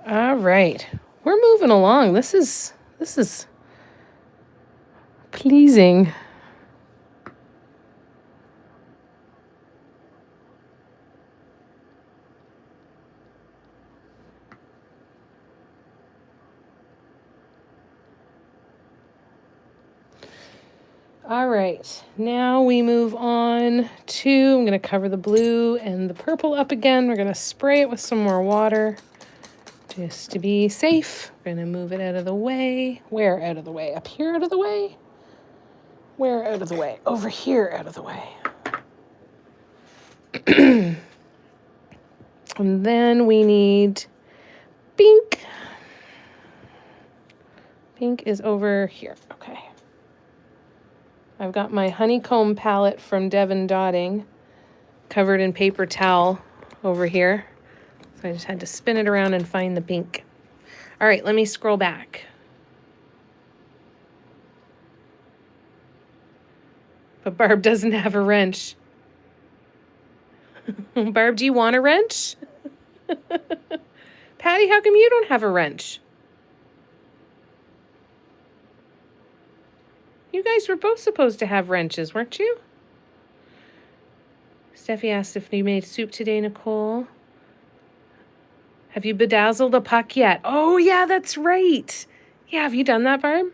All right. We're moving along. This is pleasing. All right, now we move on to, I'm going to cover the blue and the purple up again. We're going to spray it with some more water just to be safe. We're going to move it out of the way. Where out of the way? Up here out of the way? Where out of the way? Over here out of the way. And then we need pink. Pink is over here. Okay. I've got my honeycomb palette from Devon Dotting covered in paper towel over here. So I just had to spin it around and find the pink. All right, let me scroll back. But Barb doesn't have a wrench. Barb, do you want a wrench? Patty, how come you don't have a wrench? You guys were both supposed to have wrenches, weren't you? Steffi asked if you made soup today, Nicole. Have you bedazzled a puck yet? Oh, yeah, that's right. Yeah, have you done that, Barb?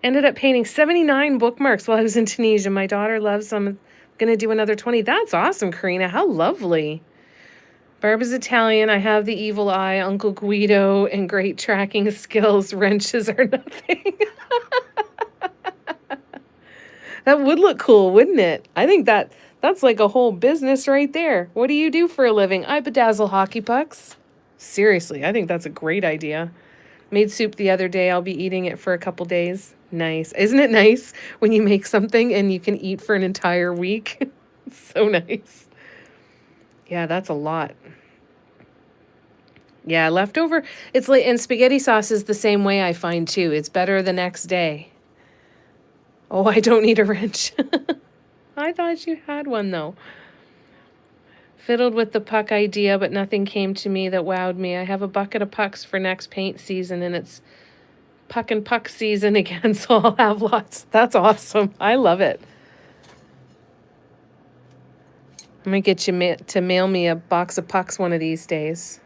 Ended up painting 79 bookmarks while I was in Tunisia. My daughter loves some of Gonna do another 20. That's awesome, Karina. How lovely. Barb is Italian. I have the evil eye, Uncle Guido, and great tracking skills. Wrenches are nothing. That would look cool, wouldn't it? I think that's like a whole business right there. What do you do for a living? I bedazzle hockey pucks. Seriously, I think that's a great idea. Made soup the other day. I'll be eating it for a couple days. Nice. Isn't it nice when you make something and you can eat for an entire week? So nice. Yeah, that's a lot. Yeah, leftover. It's like, and spaghetti sauce is the same way, I find too. It's better the next day. Oh, I don't need a wrench. I thought you had one though. Fiddled with the puck idea, but nothing came to me that wowed me. I have a bucket of pucks for next paint season, and it's puck and puck season again, so I'll have lots. That's awesome. I love it. I'm going to get you to mail me a box of pucks one of these days.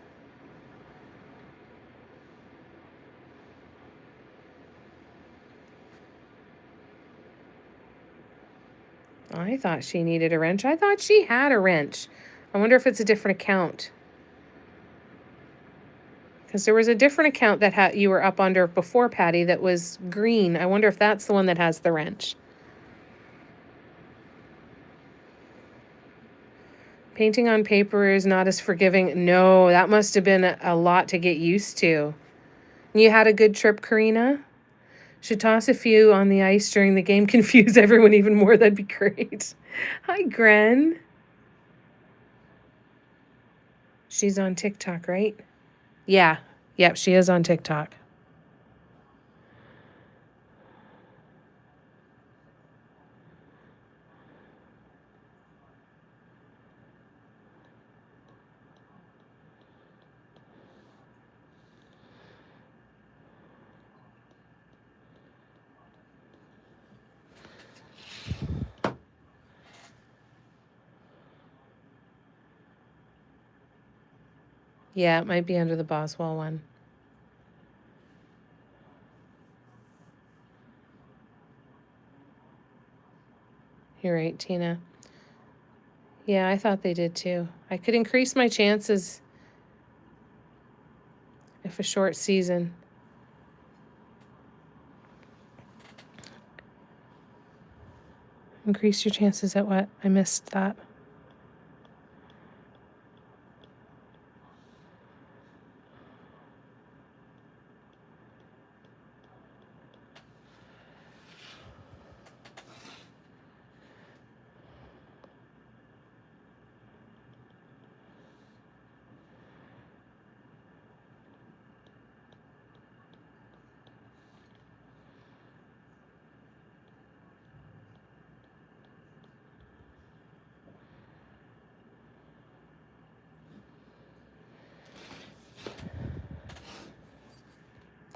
I thought she needed a wrench. I thought she had a wrench. I wonder if it's a different account. Because there was a different account that you were up under before, Patty, that was green. I wonder if that's the one that has the wrench. Painting on paper is not as forgiving. No, that must have been a lot to get used to. You had a good trip, Karina? Should toss a few on the ice during the game. Confuse everyone even more. That'd be great. Hi, Gren. She's on TikTok, right? Yeah. Yep, she is on TikTok. Yeah, it might be under the Boswell one. You're right, Tina. Yeah, I thought they did too. I could increase my chances if a short season. Increase your chances at what? I missed that.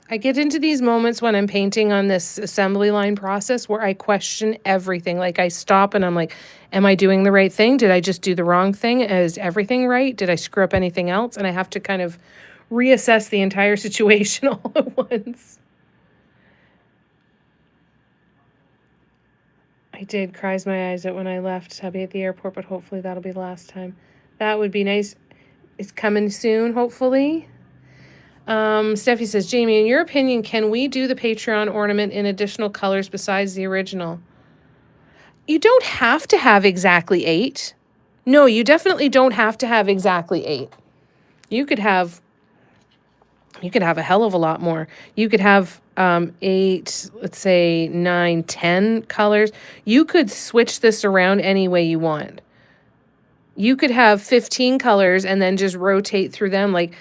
I get into these moments when I'm painting on this assembly line process where I question everything. Like I stop and I'm like, am I doing the right thing? Did I just do the wrong thing? Is everything right? Did I screw up anything else? And I have to kind of reassess the entire situation all at once. I did cries my eyes out when I left hubby at the airport, but hopefully that'll be the last time. That would be nice. It's coming soon, hopefully. Steffi says, Jamie, in your opinion, can we do the Patreon ornament in additional colors besides the original? You don't have to have exactly 8. No, you definitely don't have to have exactly 8. You could have a hell of a lot more. You could have 8, let's say 9, 10 colors. You could switch this around any way you want. You could have 15 colors and then just rotate through them. Like,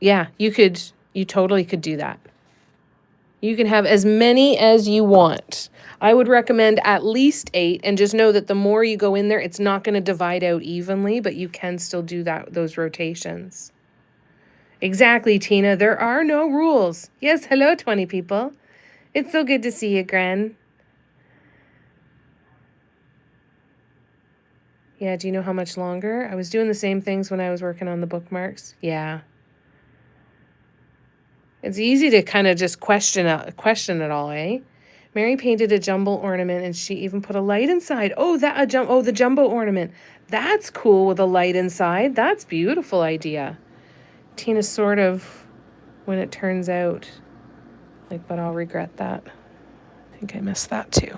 yeah, you totally could do that. You can have as many as you want. I would recommend at least 8, and just know that the more you go in there, it's not going to divide out evenly, but you can still do those rotations. Exactly, Tina. There are no rules. Yes, hello, 20 people. It's so good to see you, Gren. Yeah, do you know how much longer? I was doing the same things when I was working on the bookmarks. Yeah. It's easy to kind of just question it all, eh? Mary painted a jumbo ornament, and she even put a light inside. Oh, the jumbo ornament. That's cool with a light inside. That's beautiful idea. Tina sort of, when it turns out, like, but I'll regret that. I think I missed that too.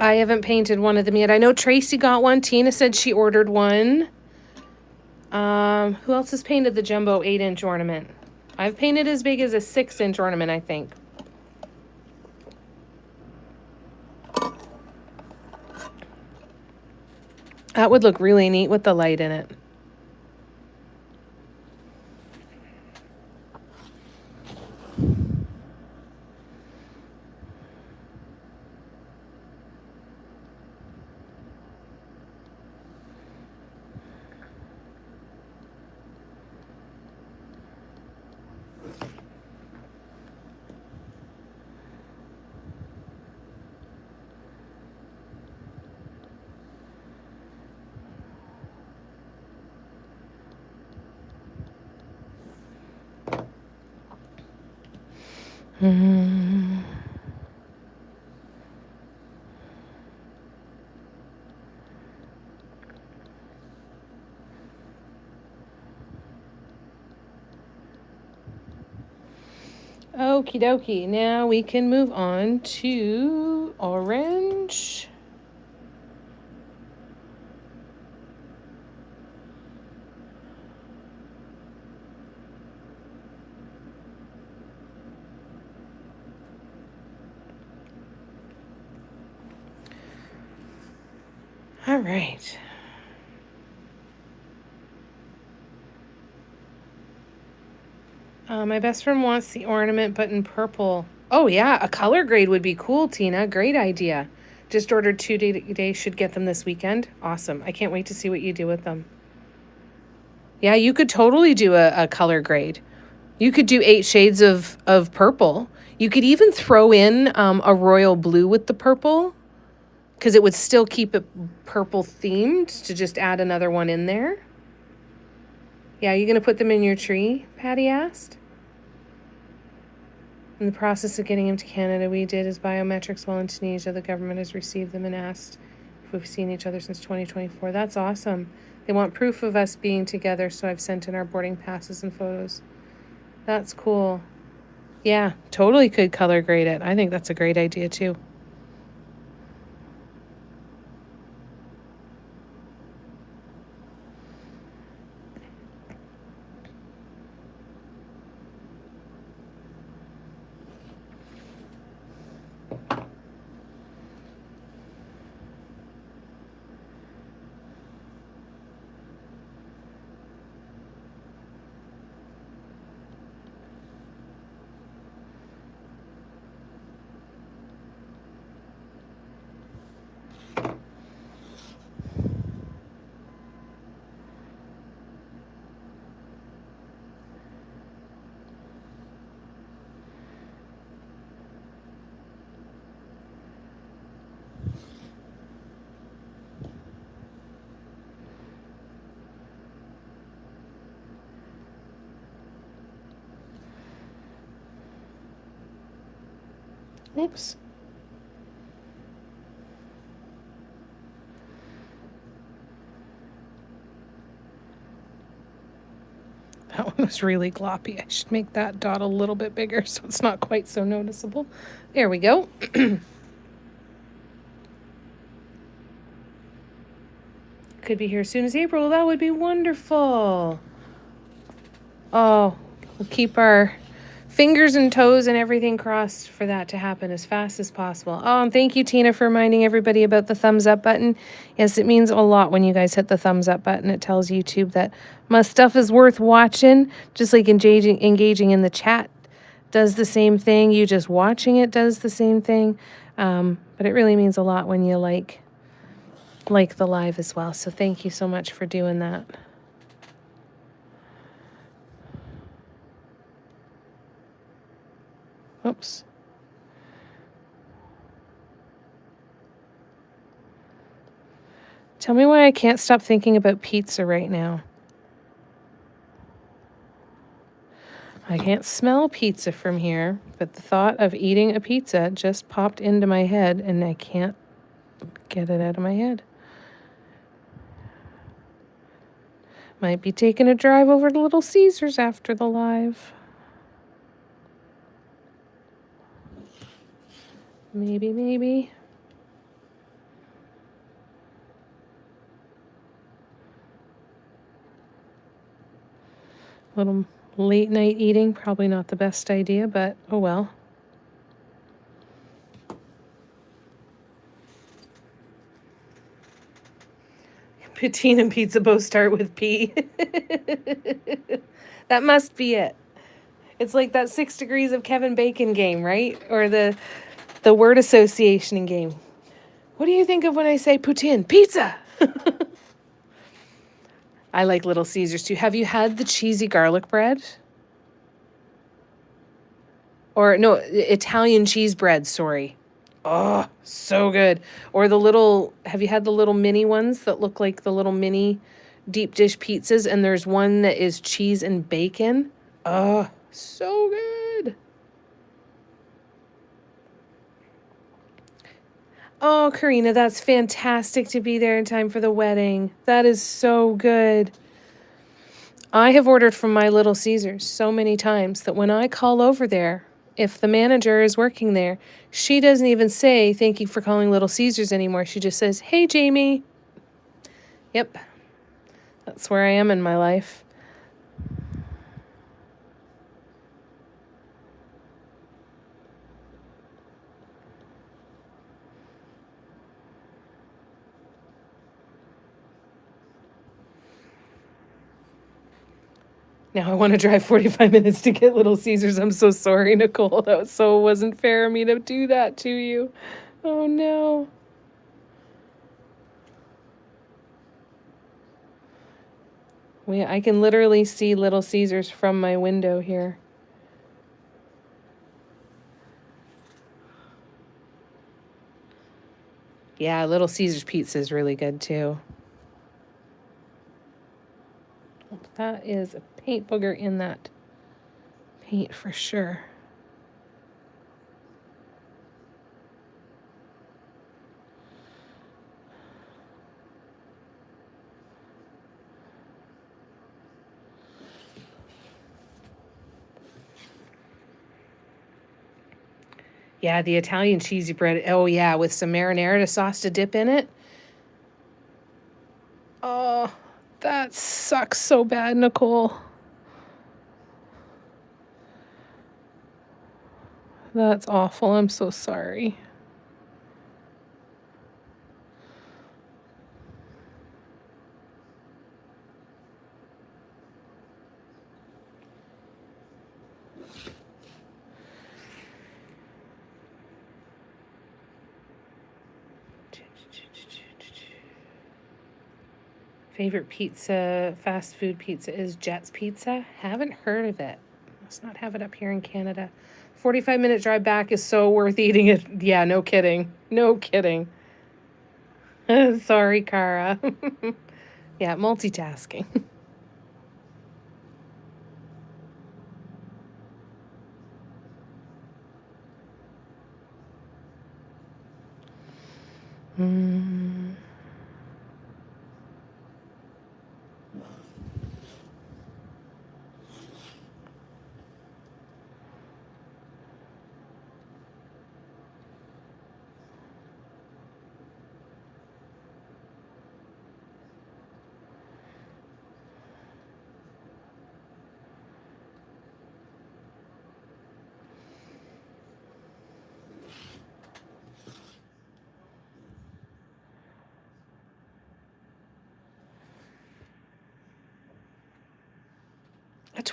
I haven't painted one of them yet. I know Tracy got one. Tina said she ordered one. Who else has painted the jumbo 8-inch ornament? I've painted as big as a 6-inch ornament, I think. That would look really neat with the light in it. Okie dokie. Now we can move on to orange. All right. My best friend wants the ornament, but in purple. Oh, yeah, a color grade would be cool, Tina. Great idea. Just ordered 2 today. Should get them this weekend. Awesome. I can't wait to see what you do with them. Yeah, you could totally do a color grade. You could do 8 shades of purple. You could even throw in a royal blue with the purple, because it would still keep it purple themed to just add another one in there. Yeah, you going to put them in your tree? Patty asked. In the process of getting him to Canada, we did his biometrics while in Tunisia. The government has received them and asked if we've seen each other since 2024. That's awesome. They want proof of us being together, so I've sent in our boarding passes and photos. That's cool. Yeah, totally could color grade it. I think that's a great idea, too. Oops. That one was really gloppy. I should make that dot a little bit bigger so it's not quite so noticeable. There we go. could be here as soon as April. That would be wonderful. Oh, we'll keep our fingers and toes and everything crossed for that to happen as fast as possible. Oh, and thank you, Tina, for reminding everybody about the thumbs up button. Yes, it means a lot when you guys hit the thumbs up button. It tells YouTube that my stuff is worth watching, just like engaging in the chat does the same thing. You just watching it does the same thing. But it really means a lot when you like the live as well. So thank you so much for doing that. Oops. Tell me why I can't stop thinking about pizza right now. I can't smell pizza from here, but the thought of eating a pizza just popped into my head and I can't get it out of my head. Might be taking a drive over to Little Caesars after the live. Maybe. Little late night eating, probably not the best idea, but oh well. Poutine and pizza both start with P. That must be it. It's like that 6 Degrees of Kevin Bacon game, right? Or the word association game. What do you think of when I say poutine? Pizza! I like Little Caesars too. Have you had the cheesy garlic bread? Or no, Italian cheese bread, sorry. Oh, so good. Or have you had the little mini ones that look like the little mini deep dish pizzas? And there's one that is cheese and bacon. Oh, so good. Oh, Karina, that's fantastic to be there in time for the wedding. That is so good. I have ordered from my Little Caesars so many times that when I call over there, if the manager is working there, she doesn't even say, thank you for calling Little Caesars anymore. She just says, hey, Jamie. Yep. That's where I am in my life. Now I want to drive 45 minutes to get Little Caesars. I'm so sorry, Nicole. That wasn't fair of me to do that to you. Oh, no. I can literally see Little Caesars from my window here. Yeah, Little Caesars pizza is really good too. That is a paint booger in that paint for sure. Yeah, the Italian cheesy bread. Oh, yeah, with some marinara sauce to dip in it. Oh, that sucks so bad, Nicole. That's awful. I'm so sorry. Favorite pizza, fast food pizza is Jet's Pizza. Haven't heard of it. Must not have it up here in Canada. 45-minute drive back is so worth eating it. Yeah, no kidding. No kidding. Sorry, Cara. Yeah, multitasking.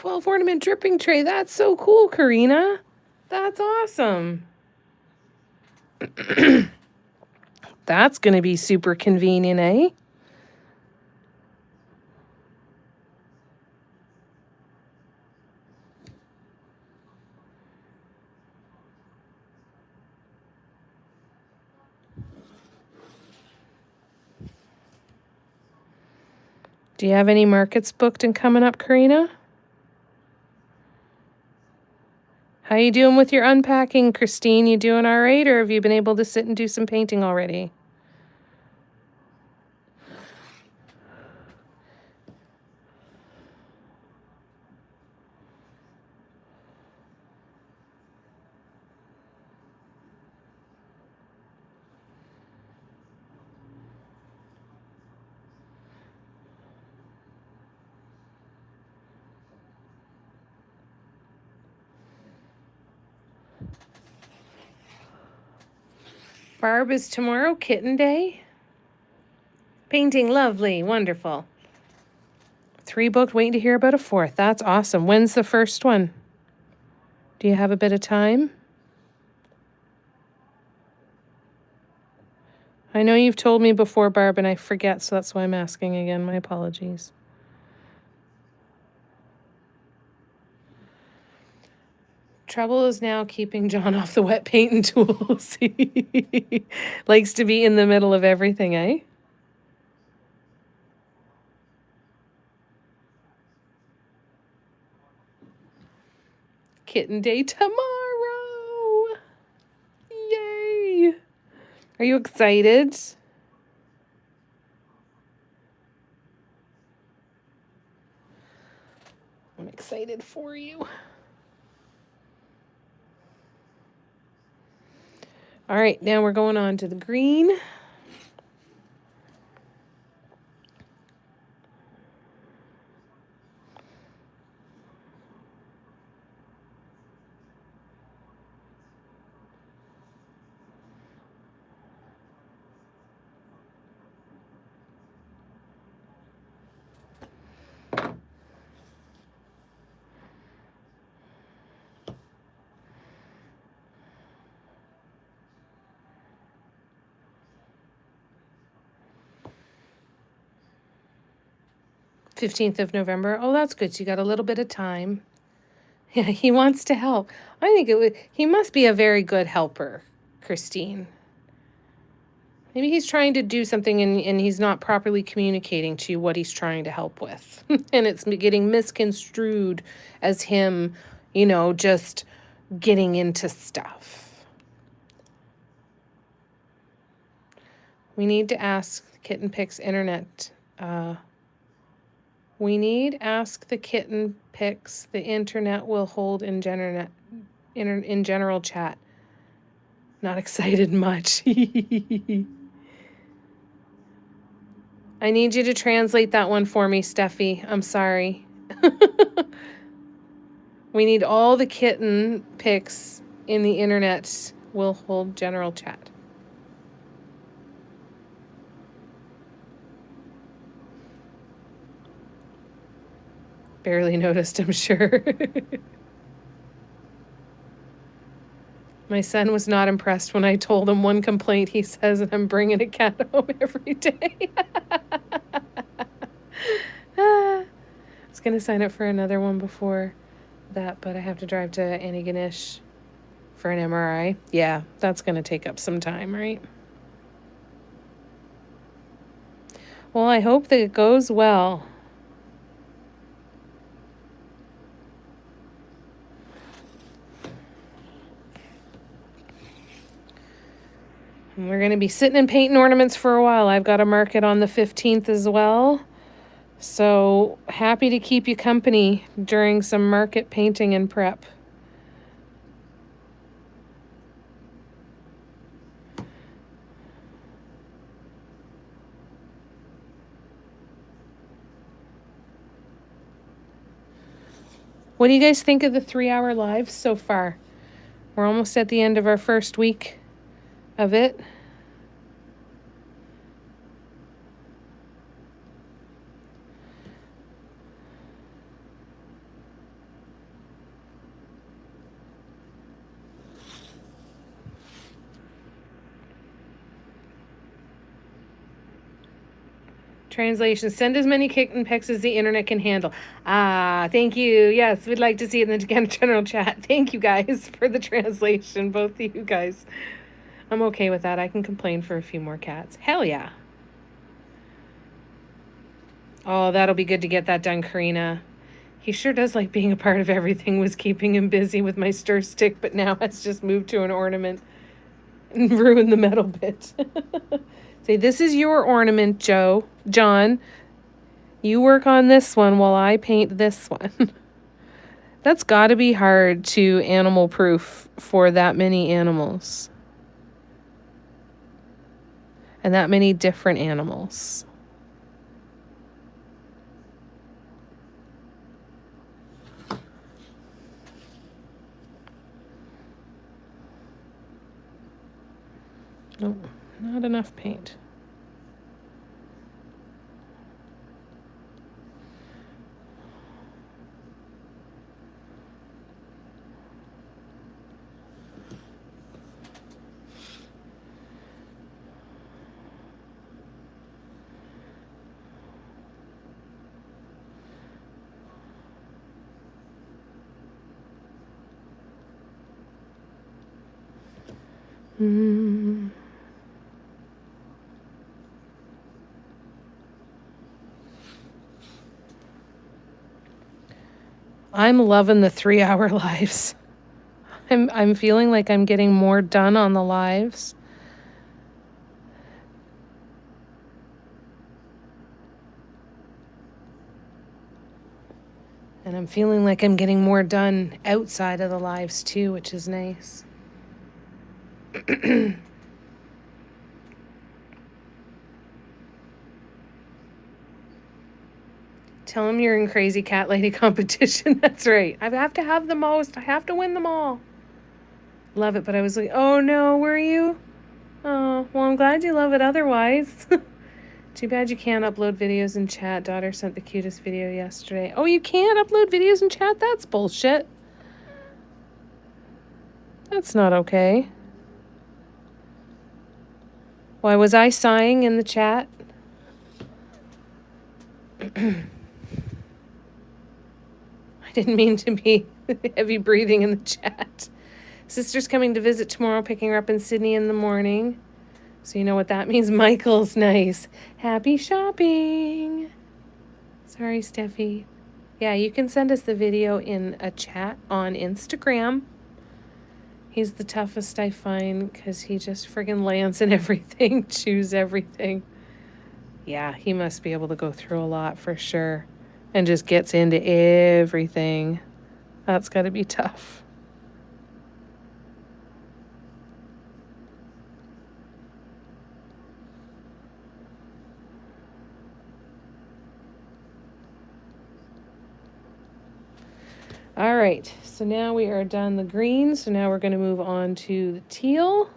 12 ornament dripping tray. That's so cool, Karina. That's awesome. That's going to be super convenient, eh? Do you have any markets booked and coming up, Karina? How you doing with your unpacking, Christine? You doing all right, or have you been able to sit and do some painting already? Barb, is tomorrow kitten day? Painting, lovely, wonderful. 3 booked, waiting to hear about a 4th. That's awesome. When's the first one? Do you have a bit of time? I know you've told me before, Barb, and I forget, so that's why I'm asking again. My apologies. Trouble is now keeping John off the wet paint and tools. He likes to be in the middle of everything, eh? Kitten day tomorrow. Yay. Are you excited? I'm excited for you. All right, now we're going on to the green. '15th of November. Oh, that's good. So you got a little bit of time. Yeah, he wants to help. I think he must be a very good helper, Christine. Maybe he's trying to do something and he's not properly communicating to you what he's trying to help with. And it's getting misconstrued as him, just getting into stuff. We need to ask Kitten Picks internet. We need ask the Kitten Picks the internet will hold in general chat. Not excited much. I need you to translate that one for me, Steffi. I'm sorry. We need all the kitten pics in the internet will hold general chat. Barely noticed, I'm sure. My son was not impressed when I told him one complaint. He says, and I'm bringing a cat home every day. I was going to sign up for another one before that, but I have to drive to Antigonish for an MRI. Yeah, that's going to take up some time, right? Well, I hope that it goes well. We're going to be sitting and painting ornaments for a while. I've got a market on the 15th as well. So happy to keep you company during some market painting and prep. What do you guys think of the 3-hour lives so far? We're almost at the end of our first week of it. Translation, send as many kitten pics as the internet can handle. Ah, thank you. Yes, we'd like to see it in the general chat. Thank you guys for the translation, both of you guys. I'm okay with that. I can complain for a few more cats. Hell yeah. Oh, that'll be good to get that done, Karina. He sure does like being a part of everything. Was keeping him busy with my stir stick, but now has just moved to an ornament and ruined the metal bit. Say, this is your ornament, John. You work on this one while I paint this one. That's got to be hard to animal proof for that many animals. And that many different animals. Nope, not enough paint. I'm loving the 3-hour lives. I'm feeling like I'm getting more done on the lives. And I'm feeling like I'm getting more done outside of the lives too, which is nice. Tell him you're in Crazy Cat Lady competition. That's right. I have to have the most. I have to win them all. Love it, but I was like, oh no, were you? Oh, well, I'm glad you love it otherwise. Too bad you can't upload videos in chat. Daughter sent the cutest video yesterday. Oh, you can't upload videos in chat? That's bullshit. That's not okay. Why, was I sighing in the chat? I didn't mean to be heavy breathing in the chat. Sister's coming to visit tomorrow, picking her up in Sydney in the morning. So you know what that means. Michael's nice. Happy shopping. Sorry, Steffi. Yeah, you can send us the video in a chat on Instagram. He's the toughest I find because he just friggin' lands in everything, chews everything. Yeah, he must be able to go through a lot for sure. And just gets into everything. That's got to be tough. All right, so now we are done the green. So now we're going to move on to the teal.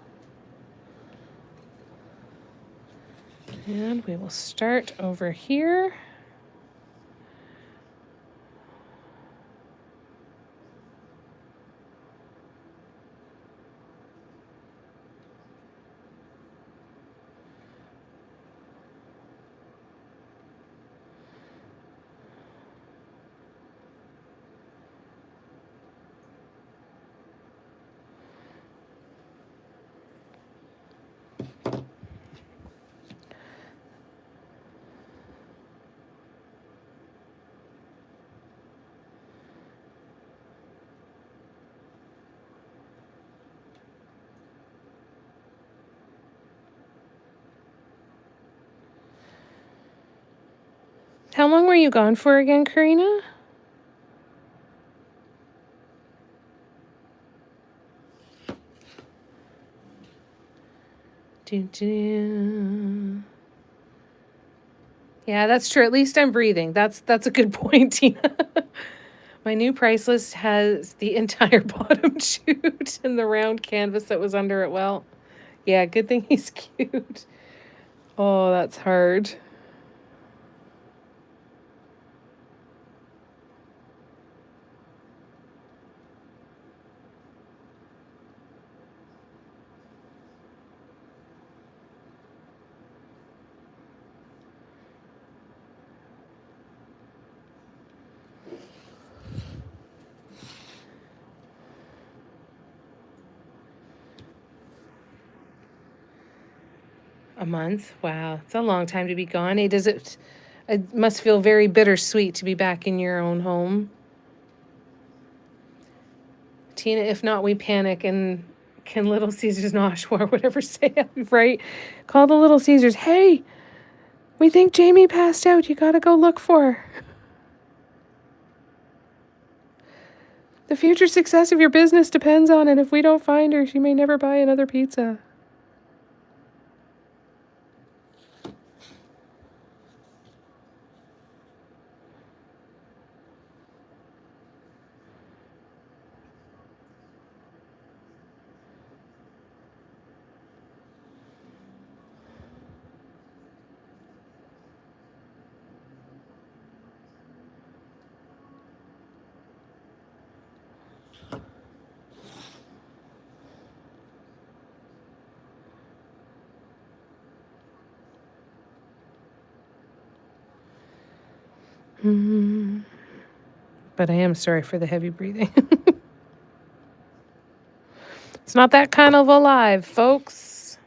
And we will start over here. How long were you gone for again, Karina? Yeah, that's true. At least I'm breathing. That's a good point, Tina. My new price list has the entire bottom shoot and the round canvas that was under it. Well, yeah, good thing he's cute. Oh, that's hard. A month? Wow, it's a long time to be gone. Hey, it must feel very bittersweet to be back in your own home. Tina, if not, we panic and can Little Caesars Noshua, whatever say it, right? Call the Little Caesars. Hey, we think Jamie passed out. You gotta go look for her. The future success of your business depends on it. If we don't find her, she may never buy another pizza. But I am sorry for the heavy breathing. It's not that kind of alive, folks.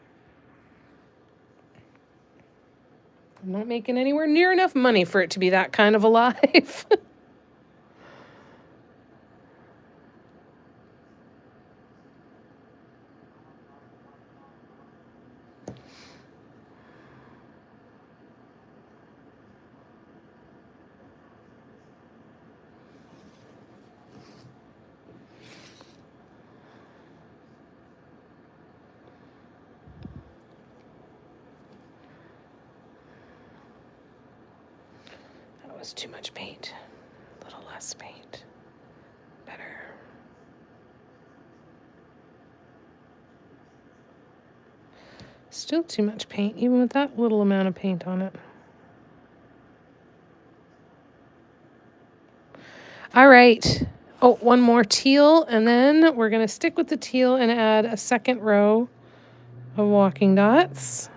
I'm not making anywhere near enough money for it to be that kind of alive. That was too much paint. A little less paint. Better. Still too much paint, even with that little amount of paint on it. All right. Oh, one more teal, and then we're going to stick with the teal and add a second row of walking dots.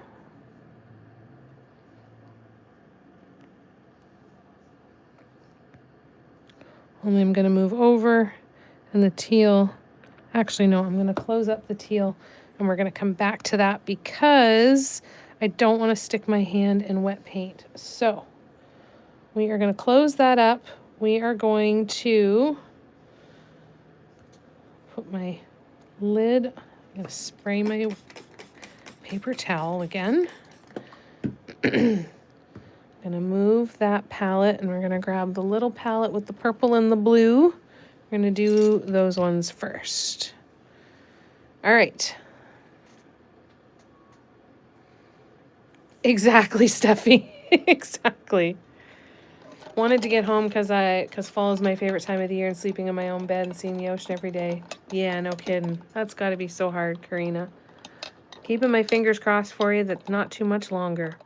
Only I'm going to move over, and the teal, actually no, I'm going to close up the teal, and we're going to come back to that because I don't want to stick my hand in wet paint. So we are going to close that up. We are going to put my lid, I'm going to spray my paper towel again. Gonna move that palette, and we're gonna grab the little palette with the purple and the blue. We're gonna do those ones first. All right. Exactly, Steffi. Exactly. Wanted to get home because fall is my favorite time of the year, and sleeping in my own bed and seeing the ocean every day. Yeah, no kidding. That's got to be so hard, Karina. Keeping my fingers crossed for you that not too much longer.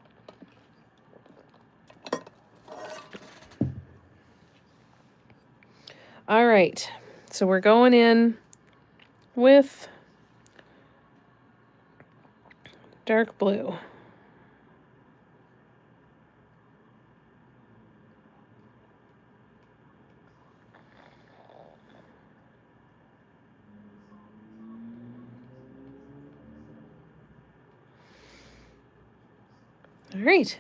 All right, so we're going in with dark blue. All right.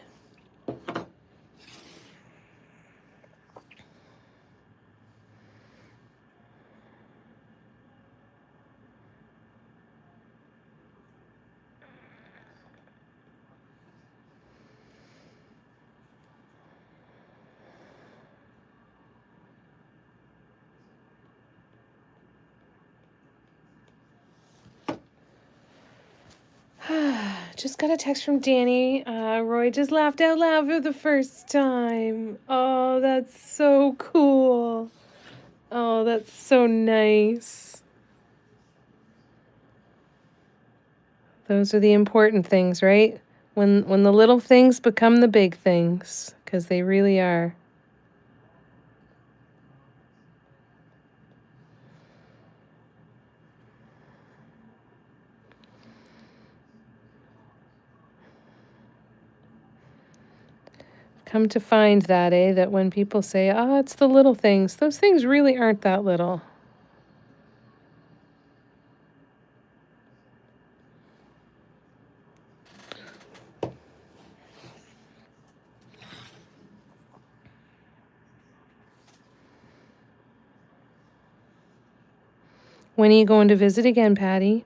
Just got a text from Danny. Roy just laughed out loud for the first time. Oh, that's so cool. Oh, that's so nice. Those are the important things, right? When the little things become the big things, because they really are. Come to find that, that when people say, oh, it's the little things, those things really aren't that little. When are you going to visit again, Patty?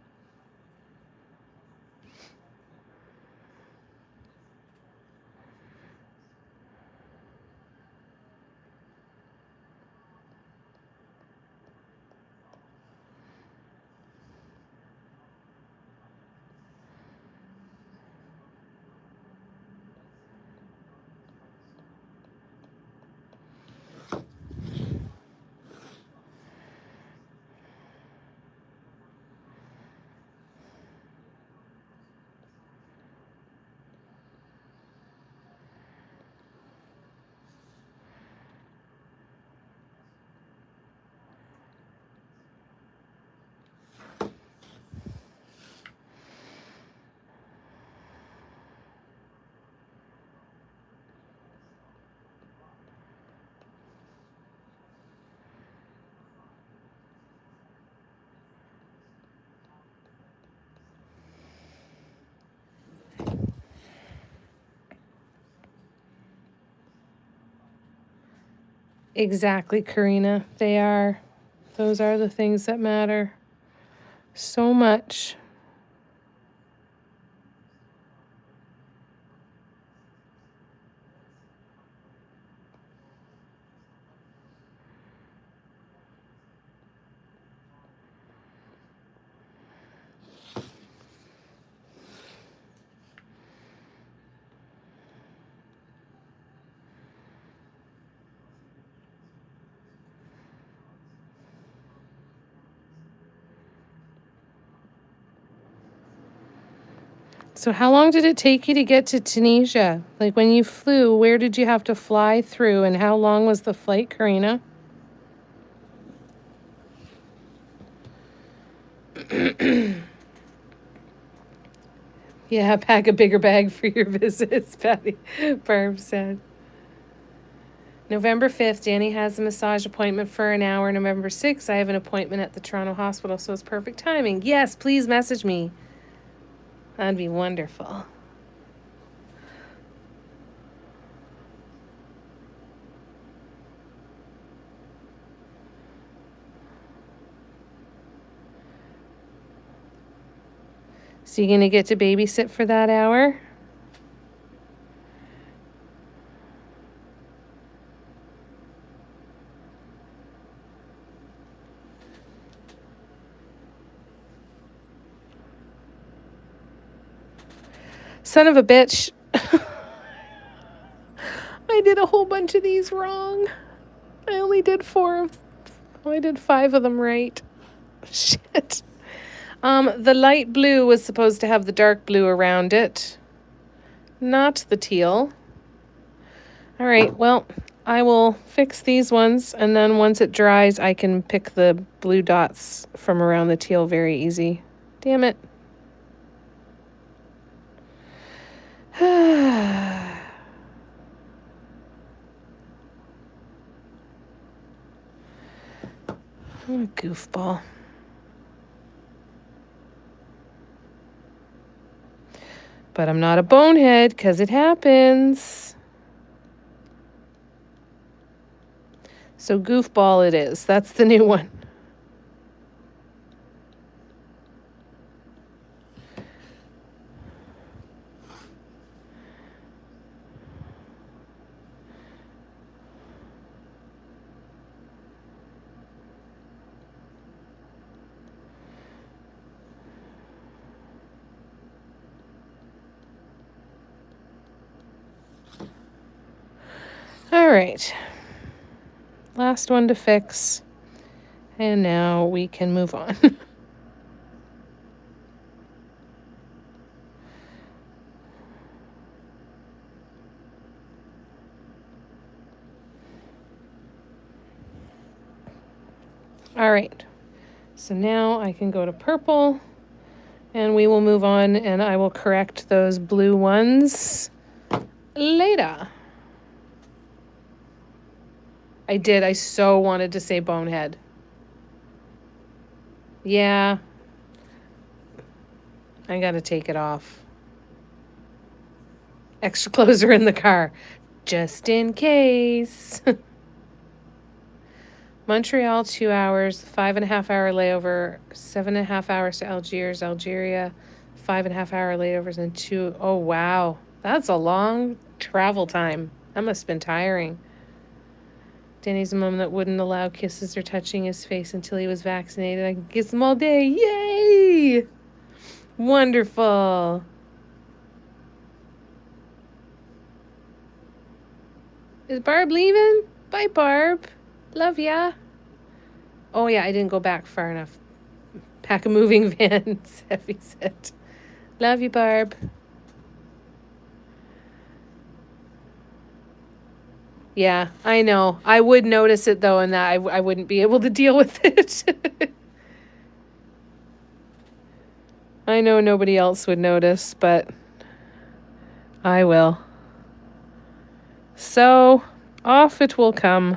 Exactly, Karina. They are. Those are the things that matter so much. So how long did it take you to get to Tunisia? Like when you flew, where did you have to fly through and how long was the flight, Karina? Yeah, pack a bigger bag for your visits, Patty. Barb said. November 5th, Danny has a massage appointment for an hour. November 6th, I have an appointment at the Toronto Hospital, so it's perfect timing. Yes, please message me. That'd be wonderful. So you gonna get to babysit for that hour? Son of a bitch. I did a whole bunch of these wrong. I only did 5 of them right. Shit. The light blue was supposed to have the dark blue around it, not the teal. All right, well, I will fix these ones, and then once it dries, I can pick the blue dots from around the teal very easy. Damn it. I'm a goofball. But I'm not a bonehead, because it happens. So goofball it is. That's the new one. All right. Last one to fix. And now we can move on. All right. So now I can go to purple and we will move on and I will correct those blue ones later. I did. I so wanted to say bonehead. Yeah. I got to take it off. Extra clothes are in the car. Just in case. Montreal, 2 hours, 5.5 hour layover, 7.5 hours to Algiers, Algeria, 5.5 hour layovers, and two. Oh, wow. That's a long travel time. That must have been tiring. Danny's a mom that wouldn't allow kisses or touching his face until he was vaccinated. I can kiss him all day. Yay! Wonderful. Is Barb leaving? Bye, Barb. Love ya. Oh, yeah, I didn't go back far enough. Pack a moving van, Seffi said. Love you, Barb. Yeah, I know. I would notice it, though, and that I wouldn't be able to deal with it. I know nobody else would notice, but I will. So, off it will come.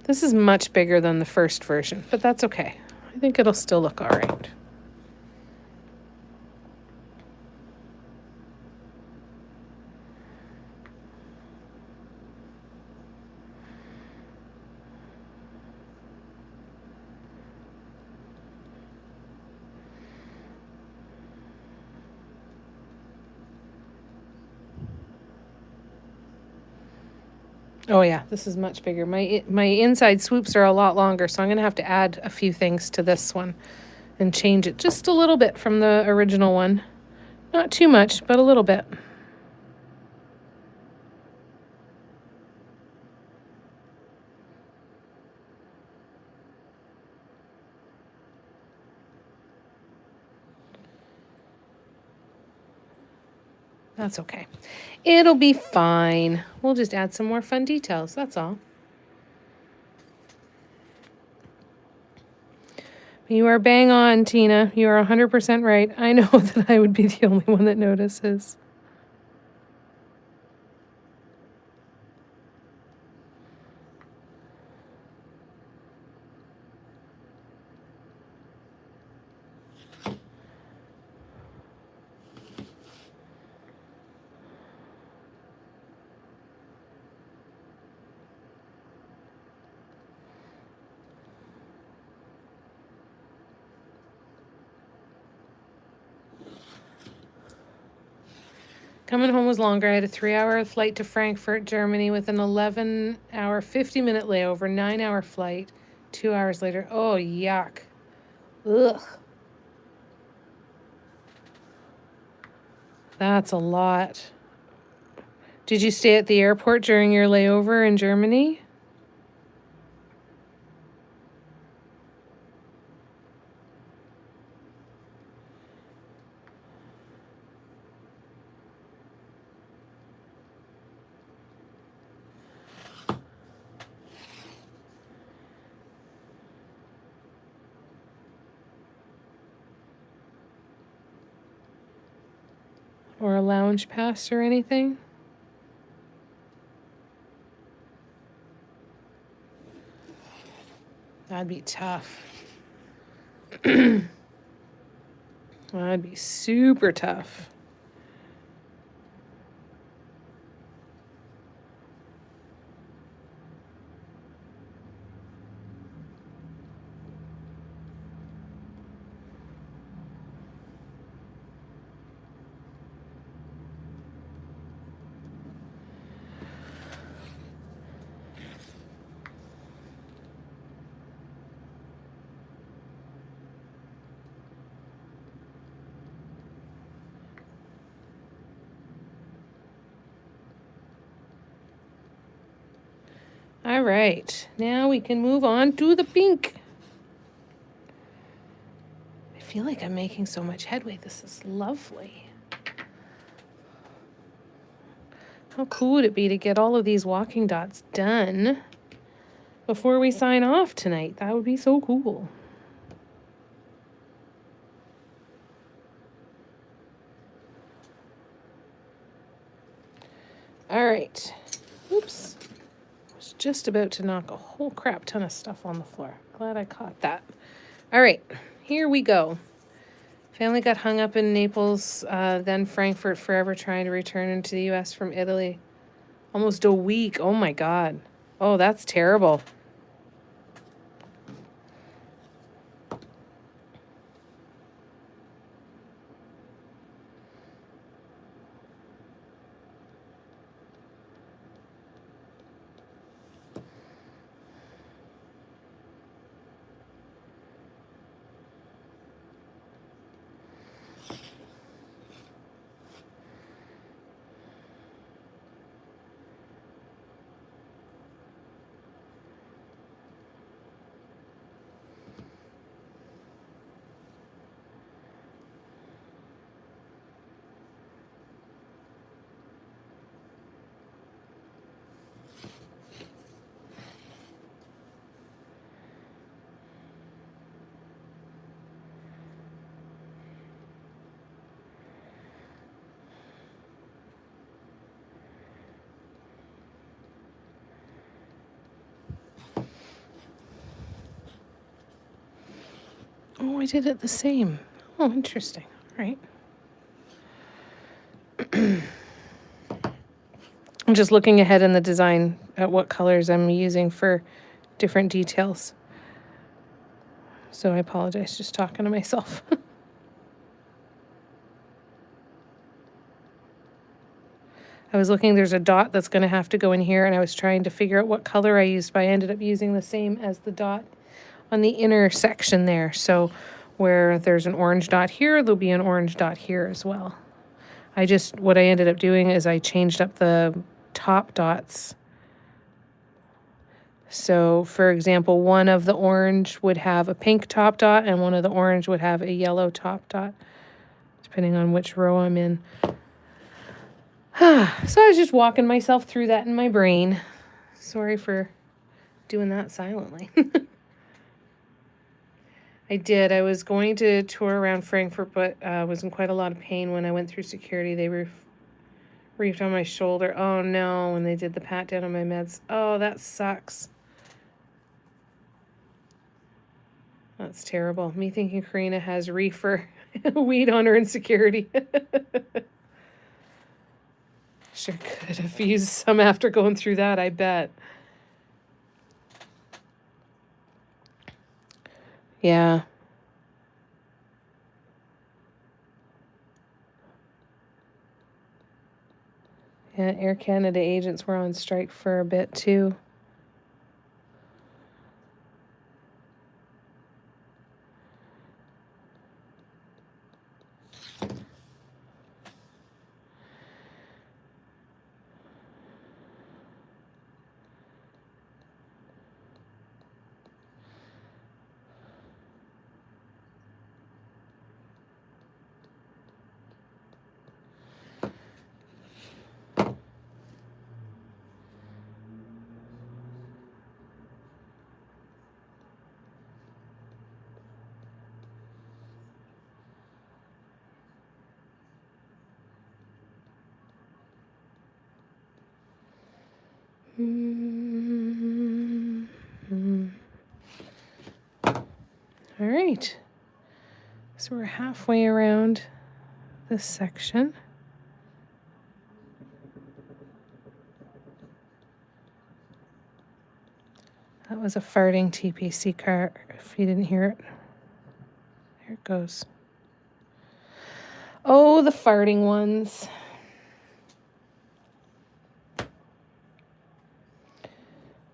This is much bigger than the first version, but that's okay. I think it'll still look all right. Oh yeah, this is much bigger. My inside swoops are a lot longer, so I'm going to have to add a few things to this one and change it just a little bit from the original one. Not too much, but a little bit. That's okay. It'll be fine. We'll just add some more fun details, that's all. You are bang on, Tina. You are 100% right. I know that I would be the only one that notices. Coming home was longer. I had a 3-hour flight to Frankfurt, Germany, with an 11-hour, 50-minute layover, 9-hour flight, 2 hours later. Oh, yuck. Ugh. That's a lot. Did you stay at the airport during your layover in Germany? Or a lounge pass or anything? That'd be tough. That'd be super tough. All right, now we can move on to the pink. I feel like I'm making so much headway. This is lovely. How cool would it be to get all of these walking dots done before we sign off tonight? That would be so cool. All right. Oops. just about to knock a whole crap ton of stuff on the floor. Glad I caught that. All right, here we go. Family got hung up in Naples, then Frankfurt, forever trying to return into the U.S. from Italy. Almost a week. Oh, my God. Oh, that's terrible. Oh, I did it the same. Oh, interesting. All right. I'm just looking ahead in the design at what colors I'm using for different details. So I apologize, just talking to myself. I was looking, there's a dot that's going to have to go in here, and I was trying to figure out what color I used, but I ended up using the same as the dot on the inner section there. So where there's an orange dot here, there'll be an orange dot here as well. What I ended up doing is I changed up the top dots. So, for example, one of the orange would have a pink top dot, and one of the orange would have a yellow top dot, depending on which row I'm in. So I was just walking myself through that in my brain. Sorry for doing that silently. I did. I was going to tour around Frankfurt, but was in quite a lot of pain when I went through security. They reefed on my shoulder. Oh, no, when they did the pat down on my meds. Oh, that sucks. That's terrible. Me thinking Karina has reefer weed on her in security. Sure could have used some after going through that, I bet. Yeah. Yeah, Air Canada agents were on strike for a bit too. All right. So we're halfway around this section. That was a farting TPC car, if you didn't hear it. There it goes. Oh, the farting ones.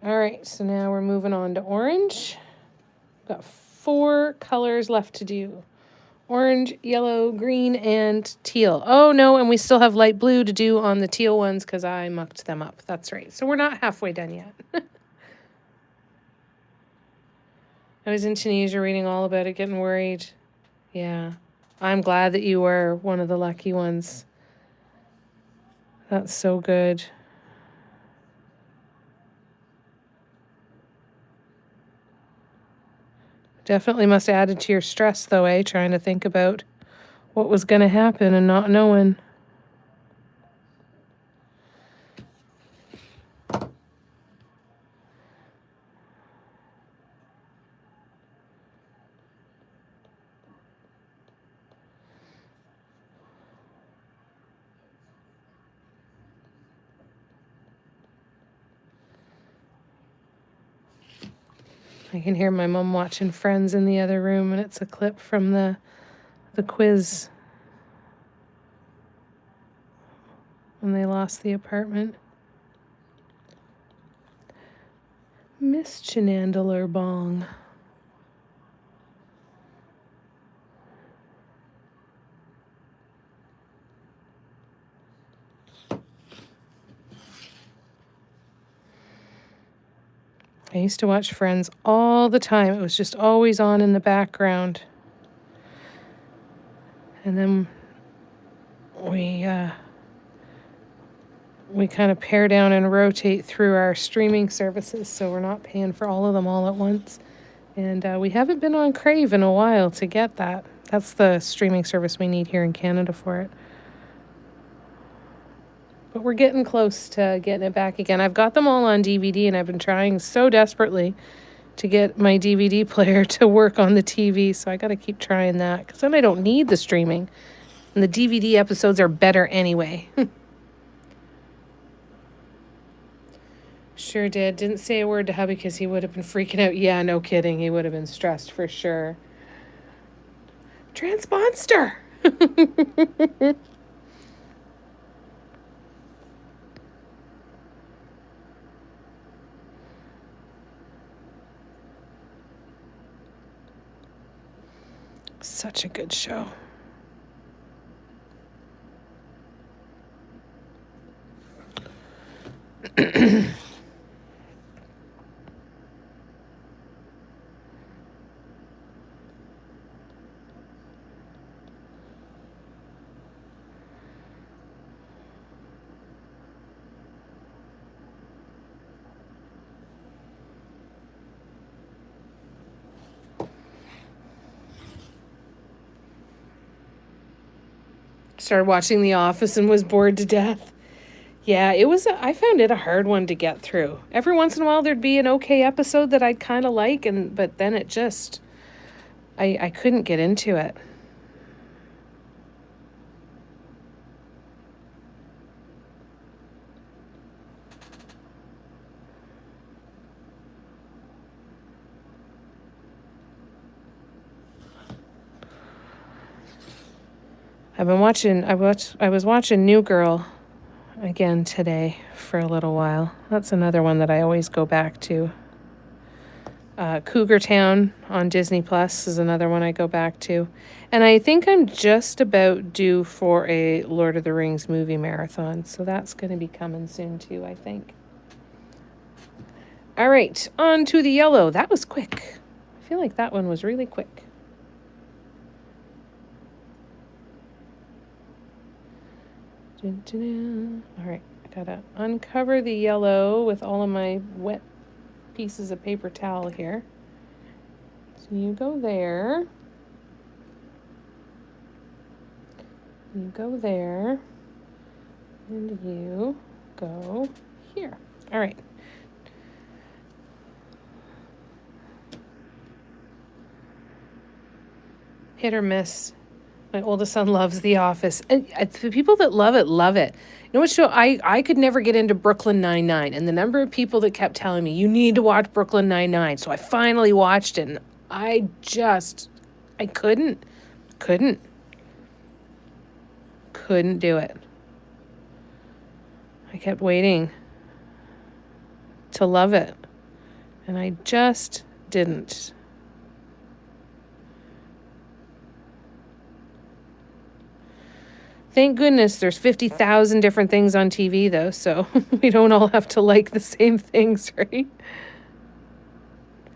All right, so now we're moving on to orange. Got 4 colors left to do. Orange, yellow, green, and teal. Oh, no, and we still have light blue to do on the teal ones because I mucked them up. That's right. So we're not halfway done yet. I was in Tunisia reading all about it, getting worried. Yeah. I'm glad that you were one of the lucky ones. That's so good. Definitely must have added to your stress, though, eh? Trying to think about what was going to happen and not knowing. I can hear my mom watching Friends in the other room, and it's a clip from the quiz when they lost the apartment. Miss Chenandler Bong. I used to watch Friends all the time. It was just always on in the background. And then we kind of pare down and rotate through our streaming services, so we're not paying for all of them all at once. And we haven't been on Crave in a while to get that. That's the streaming service we need here in Canada for it. But we're getting close to getting it back again. I've got them all on DVD, and I've been trying so desperately to get my DVD player to work on the TV, so I got to keep trying that, because then I don't need the streaming. And the DVD episodes are better anyway. Sure did. Didn't say a word to hubby because he would have been freaking out. Yeah, no kidding. He would have been stressed for sure. Transmonster! Such a good show. Started watching The Office and was bored to death. Yeah, I found it a hard one to get through. Every once in a while there'd be an okay episode that I'd kind of like, but then it just, I couldn't get into it. I was watching New Girl again today for a little while. That's another one that I always go back to. Cougar Town on Disney Plus is another one I go back to. And I think I'm just about due for a Lord of the Rings movie marathon, so that's going to be coming soon too, I think. All right, on to the yellow. That was quick. I feel like that one was really quick. All right, I gotta uncover the yellow with all of my wet pieces of paper towel here. So you go there. You go there. And you go here. All right. Hit or miss. My oldest son loves The Office. And the people that love it, love it. You know what show? I could never get into Brooklyn Nine-Nine. And the number of people that kept telling me, you need to watch Brooklyn Nine-Nine. So I finally watched it. And I couldn't do it. I kept waiting to love it. And I just didn't. Thank goodness there's 50,000 different things on TV, though, so we don't all have to like the same things, right?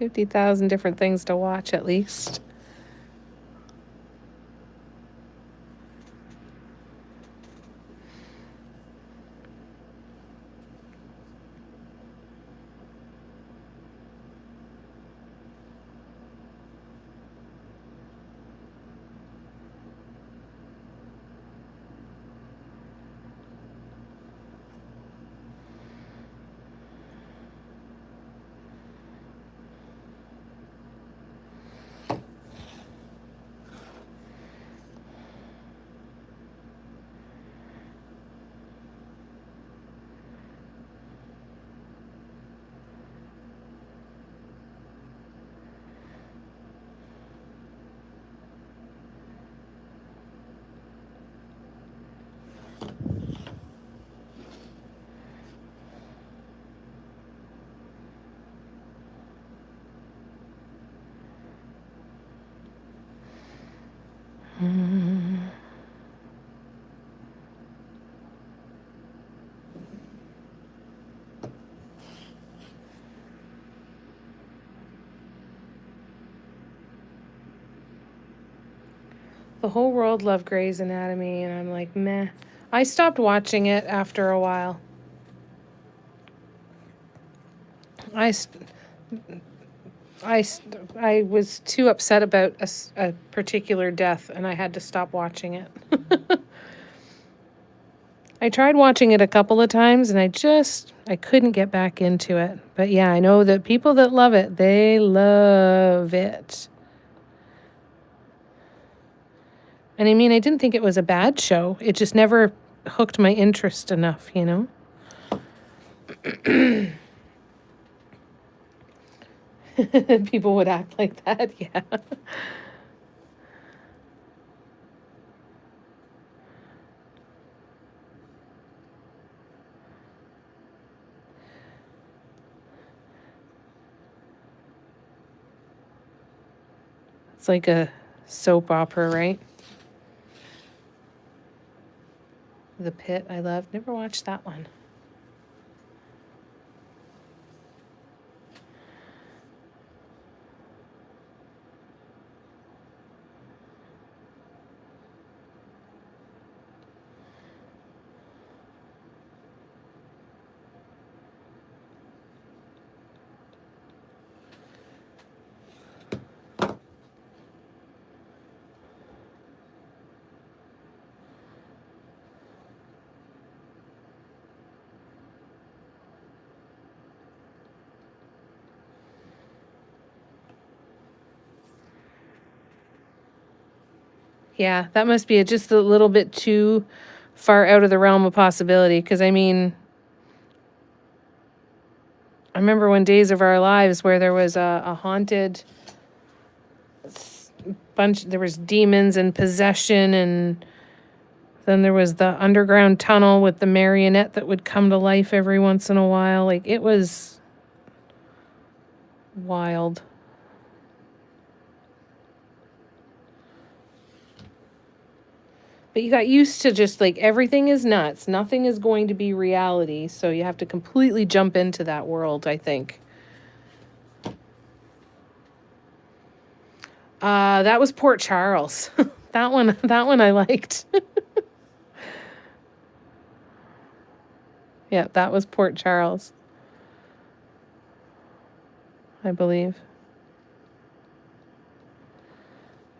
50,000 different things to watch, at least. The whole world loved Grey's Anatomy, and I'm like, meh. I stopped watching it after a while. I was too upset about a particular death, and I had to stop watching it. I tried watching it a couple of times, and I couldn't get back into it. But yeah, I know that people that love it, they love it. And I mean, I didn't think it was a bad show. It just never hooked my interest enough, you know? People would act like that, yeah. It's like a soap opera, right? The Pit, I love. Never watched that one. Yeah, that must be just a little bit too far out of the realm of possibility. Because, I mean, I remember when Days of Our Lives where there was a haunted bunch, there was demons and possession, and then there was the underground tunnel with the marionette that would come to life every once in a while. Like, it was wild. But you got used to just like everything is nuts. Nothing is going to be reality. So you have to completely jump into that world, I think. That was Port Charles. that one I liked. Yeah, that was Port Charles, I believe.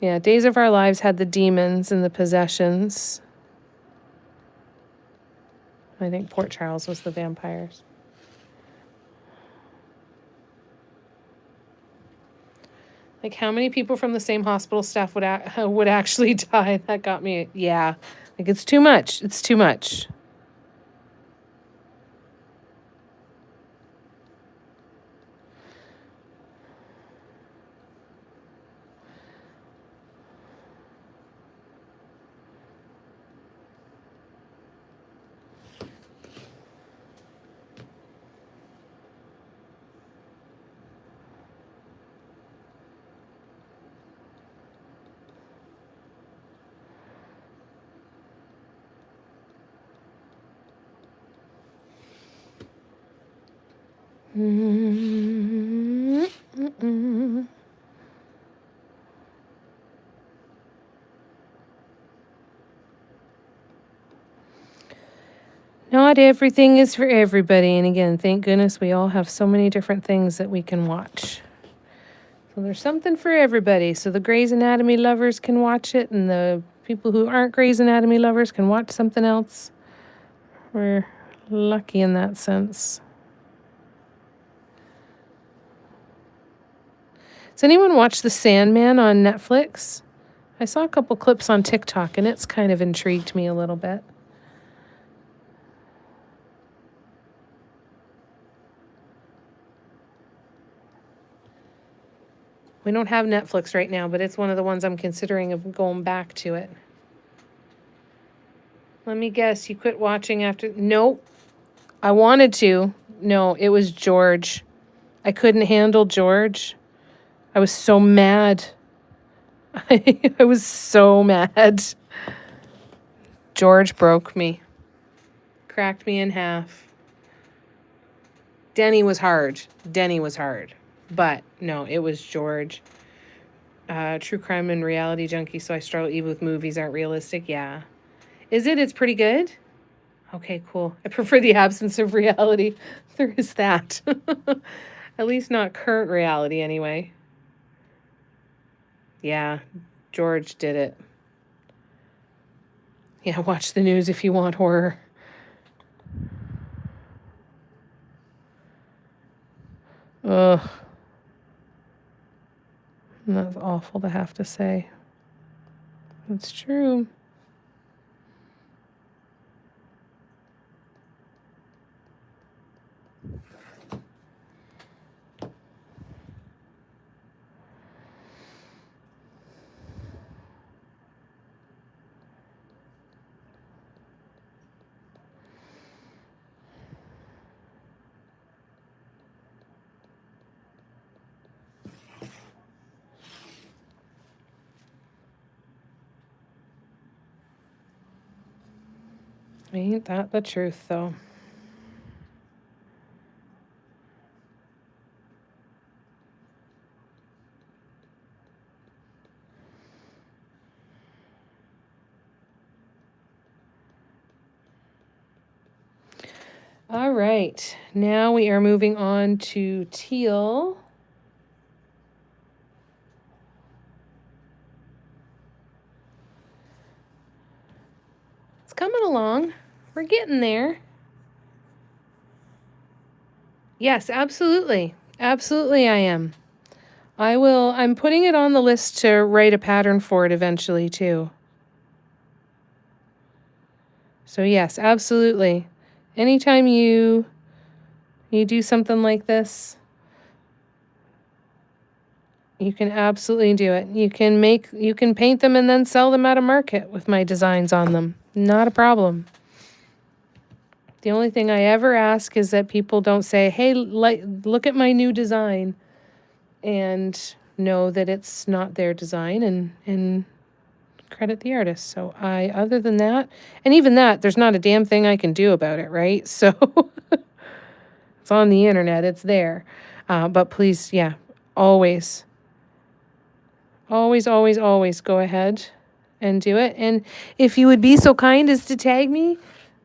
Yeah, Days of Our Lives had the demons and the possessions. I think Port Charles was the vampires. Like, how many people from the same hospital staff would actually die? That got me. Yeah, like it's too much. It's too much. Mm-mm. Not everything is for everybody. And again, thank goodness we all have so many different things that we can watch. So there's something for everybody. So the Grey's Anatomy lovers can watch it, and the people who aren't Grey's Anatomy lovers can watch something else. We're lucky in that sense. Does anyone watch The Sandman on Netflix? I saw a couple clips on TikTok, and it's kind of intrigued me a little bit. We don't have Netflix right now, but it's one of the ones I'm considering of going back to it. Let me guess, you quit watching after... Nope. I wanted to. No, it was George. I couldn't handle George. I was so mad. I was so mad. George broke me. Cracked me in half. Denny was hard. But no, it was George. True crime and reality junkie, so I struggle even with movies aren't realistic. Yeah. Is it? It's pretty good? Okay, cool. I prefer the absence of reality. There is that. At least not current reality, anyway. Yeah, George did it. Yeah, watch the news if you want horror. Ugh. That's awful to have to say. It's true. Ain't that the truth, though? All right, now we are moving on to teal. It's coming along. We're getting there. Yes, absolutely. Absolutely, I am. I'm putting it on the list to write a pattern for it eventually, too. So, yes, absolutely. Anytime you do something like this, you can absolutely do it. You can paint them and then sell them at a market with my designs on them. Not a problem. The only thing I ever ask is that people don't say, hey, look at my new design, and know that it's not their design and credit the artist. So other than that, and even that, there's not a damn thing I can do about it, right? So it's on the internet, it's there. But please, yeah, always go ahead and do it. And if you would be so kind as to tag me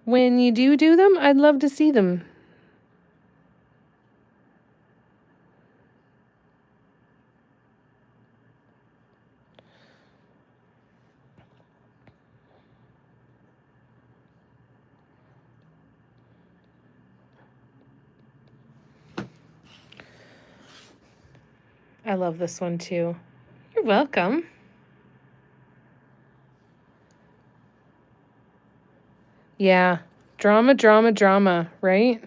when you do them, I'd love to see them. I love this one too. You're welcome. Yeah. Drama, right?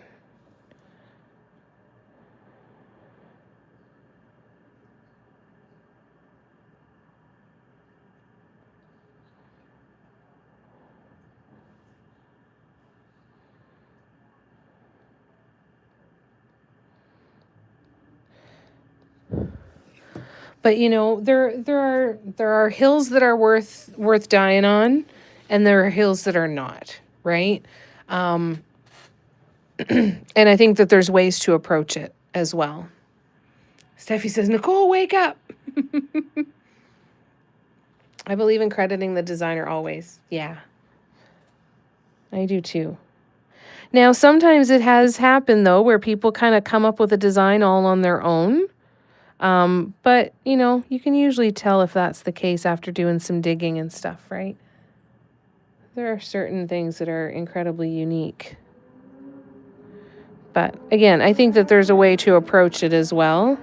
But you know, there are hills that are worth dying on, and there are hills that are not, right? And I think that there's ways to approach it as well. Steffi says, Nicole, wake up. I believe in crediting the designer always. Yeah. I do too. Now, sometimes it has happened, though, where people kind of come up with a design all on their own. But, you know, you can usually tell if that's the case after doing some digging and stuff, right? There are certain things that are incredibly unique. But, again, I think that there's a way to approach it as well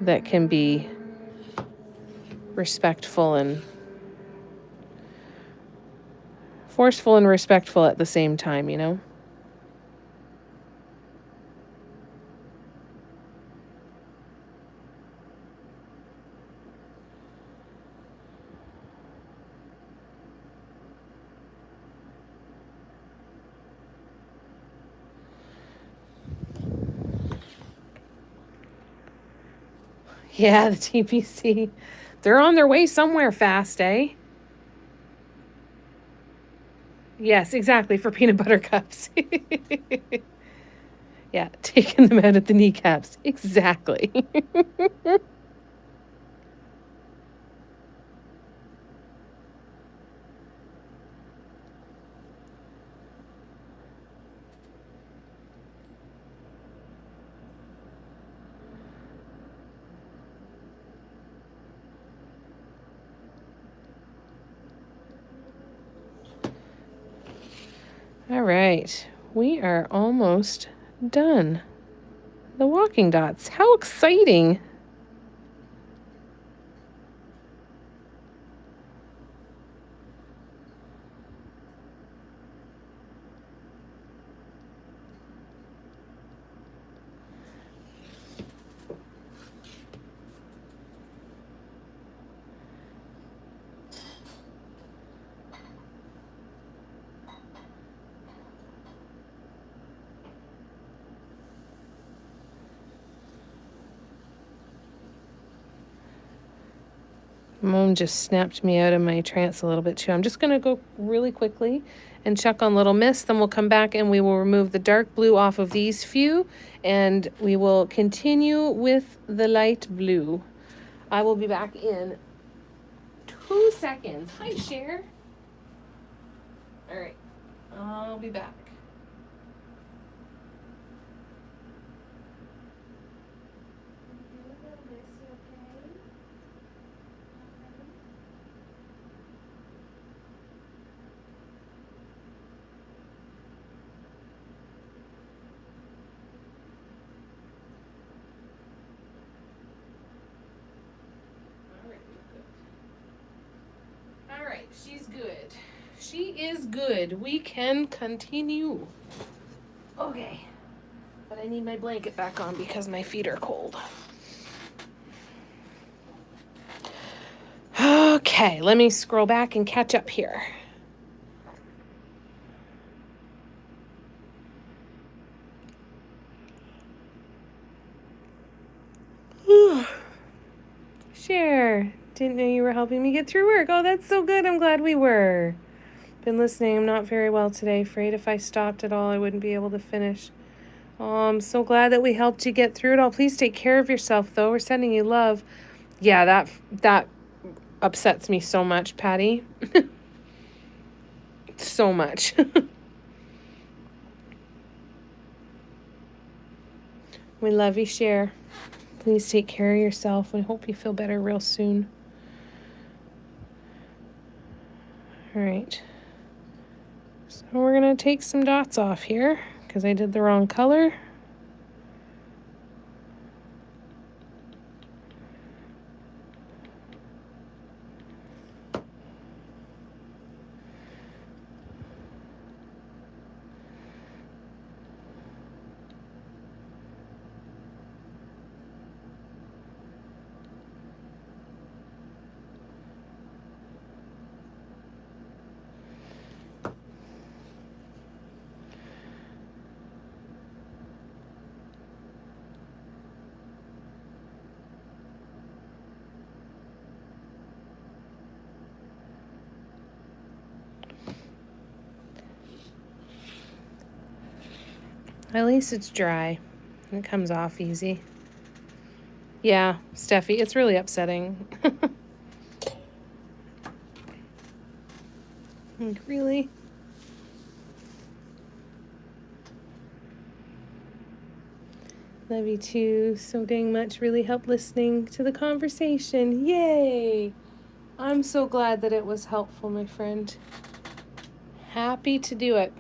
that can be respectful and forceful and respectful at the same time, you know? Yeah, the TPC. They're on their way somewhere fast, eh? Yes, exactly, for peanut butter cups. Yeah, taking them out at the kneecaps. Exactly. All right, we are almost done. The walking dots. How exciting! Mom just snapped me out of my trance a little bit too. I'm just going to go really quickly and check on Little Miss. Then we'll come back and we will remove the dark blue off of these few. And we will continue with the light blue. I will be back in 2 seconds. Hi, Cher. All right. I'll be back. All right, she's good. She is good. We can continue. Okay. But I need my blanket back on because my feet are cold. Okay, let me scroll back and catch up here. Share. Didn't know you were helping me get through work. Oh, that's so good. I'm glad we were. Been listening. I'm not very well today. Afraid if I stopped at all, I wouldn't be able to finish. Oh, I'm so glad that we helped you get through it all. Please take care of yourself, though. We're sending you love. Yeah, that upsets me so much, Patty. So much. We love you, Cher. Please take care of yourself. We hope you feel better real soon. All right. So we're going to take some dots off here because I did the wrong color. At least it's dry. It comes off easy. Yeah, Steffi, it's really upsetting. Like, really? Love you too so dang much. Really helped listening to the conversation. Yay! I'm so glad that it was helpful, my friend. Happy to do it.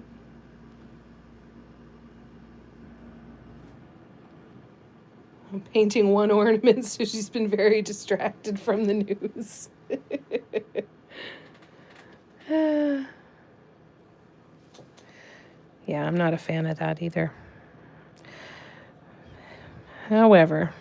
I'm painting one ornament, so she's been very distracted from the news. Yeah, I'm not a fan of that either. However,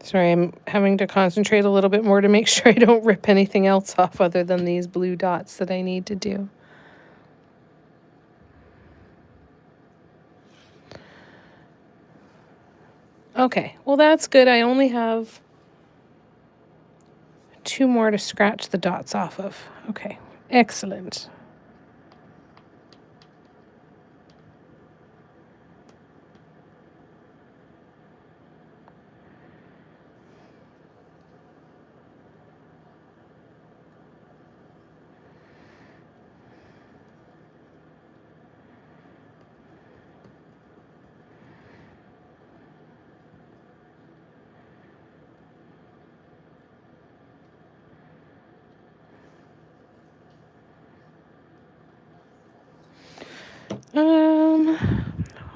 sorry, I'm having to concentrate a little bit more to make sure I don't rip anything else off other than these blue dots that I need to do. Okay, well that's good. I only have 2 more to scratch the dots off of. Okay, excellent.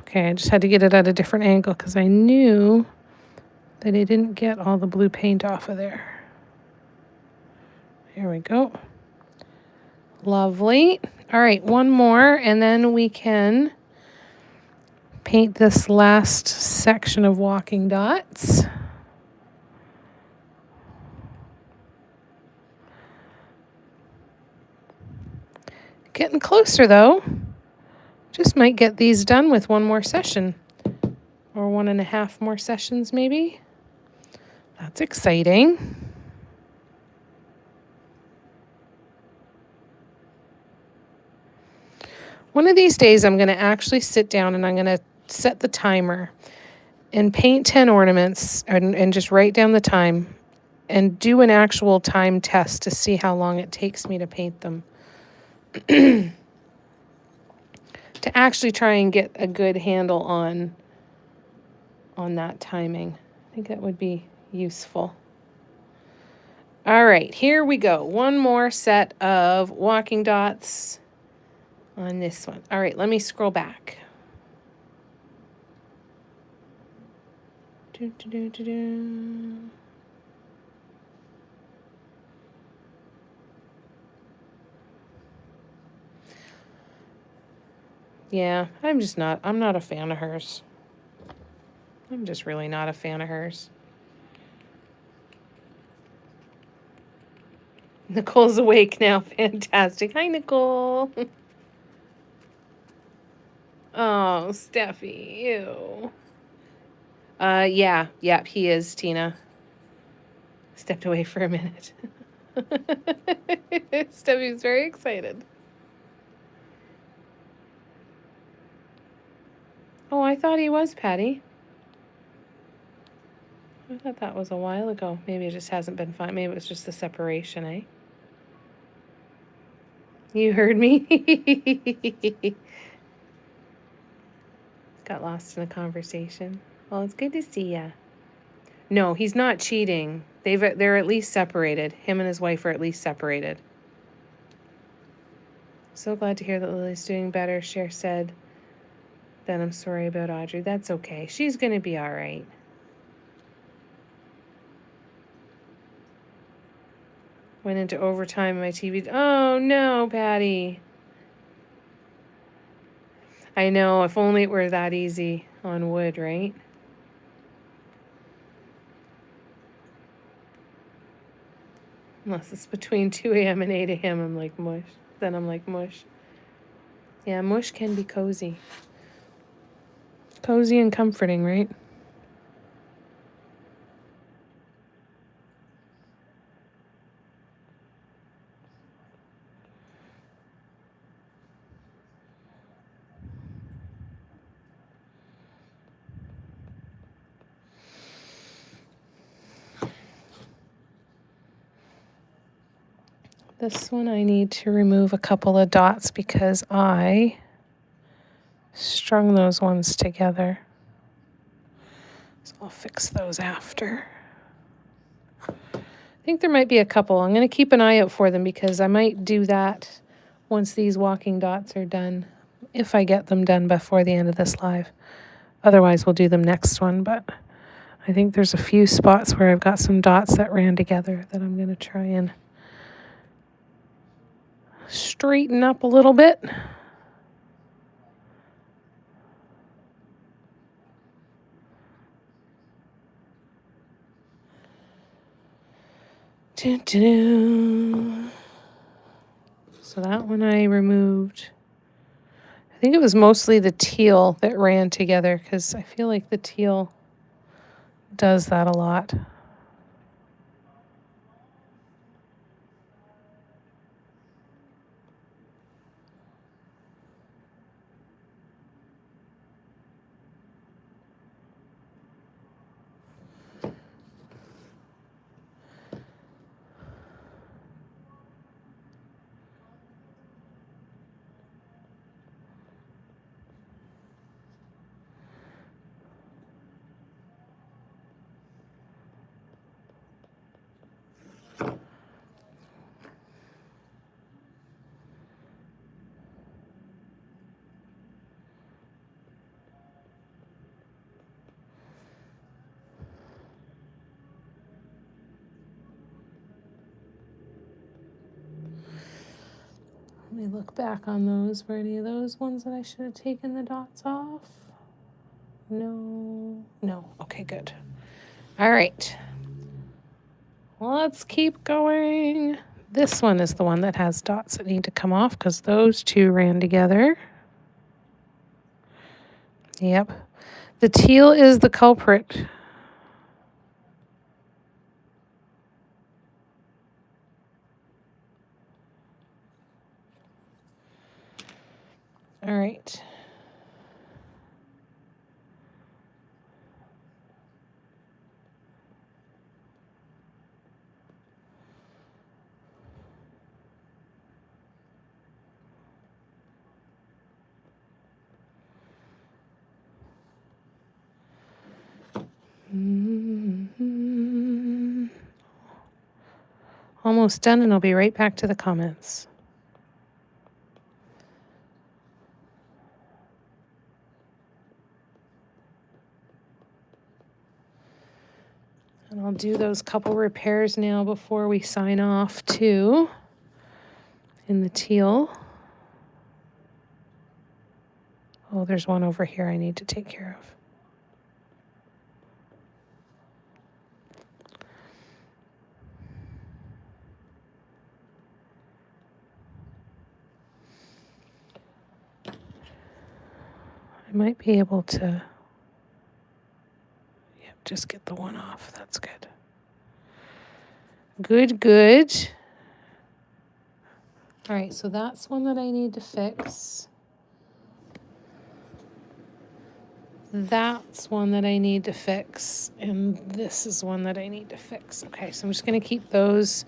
Okay, I just had to get it at a different angle because I knew that I didn't get all the blue paint off of there. Here we go. Lovely. All right, one more, and then we can paint this last section of walking dots. Getting closer, though. Just might get these done with one more session. Or 1.5 more sessions, maybe. That's exciting. One of these days, I'm going to actually sit down and I'm going to set the timer and paint 10 ornaments and just write down the time and do an actual time test to see how long it takes me to paint them. To actually try and get a good handle on that timing. I think that would be useful. All right, here we go. One more set of walking dots on this one. All right, let me scroll back. Yeah, I'm not a fan of hers. I'm just really not a fan of hers. Nicole's awake now. Fantastic. Hi, Nicole. Oh, Steffi. Ew. Yeah, he is, Tina. Stepped away for a minute. Steffi's very excited. Oh, I thought he was, Patty. I thought that was a while ago. Maybe it just hasn't been fun. Maybe it was just the separation, eh? You heard me? Got lost in a conversation. Well, it's good to see ya. No, he's not cheating. They're at least separated. Him and his wife are at least separated. So glad to hear that Lily's doing better, Cher said. Then I'm sorry about Audrey. That's okay. She's going to be all right. Went into overtime on my TV. Oh, no, Patty. I know. If only it were that easy on wood, right? Unless it's between 2 a.m. and 8 a.m. I'm like, mush. Then I'm like, mush. Yeah, mush can be cozy. Cozy and comforting, right? This one I need to remove a couple of dots because I strung those ones together. So I'll fix those after. I think there might be a couple. I'm going to keep an eye out for them because I might do that once these walking dots are done, if I get them done before the end of this live. Otherwise, we'll do them next one, but I think there's a few spots where I've got some dots that ran together that I'm going to try and straighten up a little bit. Doo-doo-doo. So that one I removed. I think it was mostly the teal that ran together because I feel like the teal does that a lot. Let me look back on those. Were any of those ones that I should have taken the dots off? No. No. Okay, good. All right. Let's keep going. This one is the one that has dots that need to come off because those two ran together. Yep. The teal is the culprit. All right. Almost done, and I'll be right back to the comments. And I'll do those couple repairs now before we sign off too in the teal. Oh, there's one over here I need to take care of. I might be able to, just get the one off. That's good. Good, good. All right, so that's one that I need to fix. That's one that I need to fix. And this is one that I need to fix. Okay, so I'm just going to keep those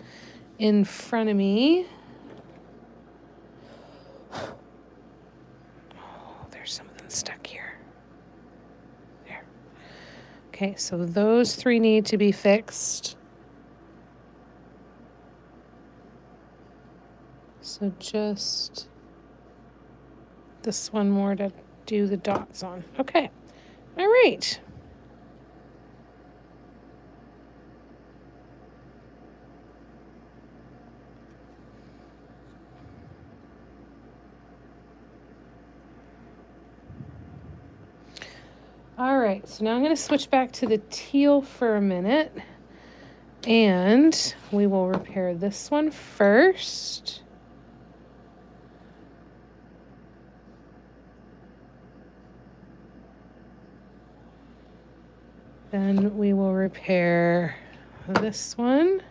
in front of me. Oh, there's something stuck here. There. Okay, so those three need to be fixed. So just this one more to do the dots on. Okay. All right. All right, so now I'm going to switch back to the teal for a minute, and we will repair this one first. Then we will repair this one.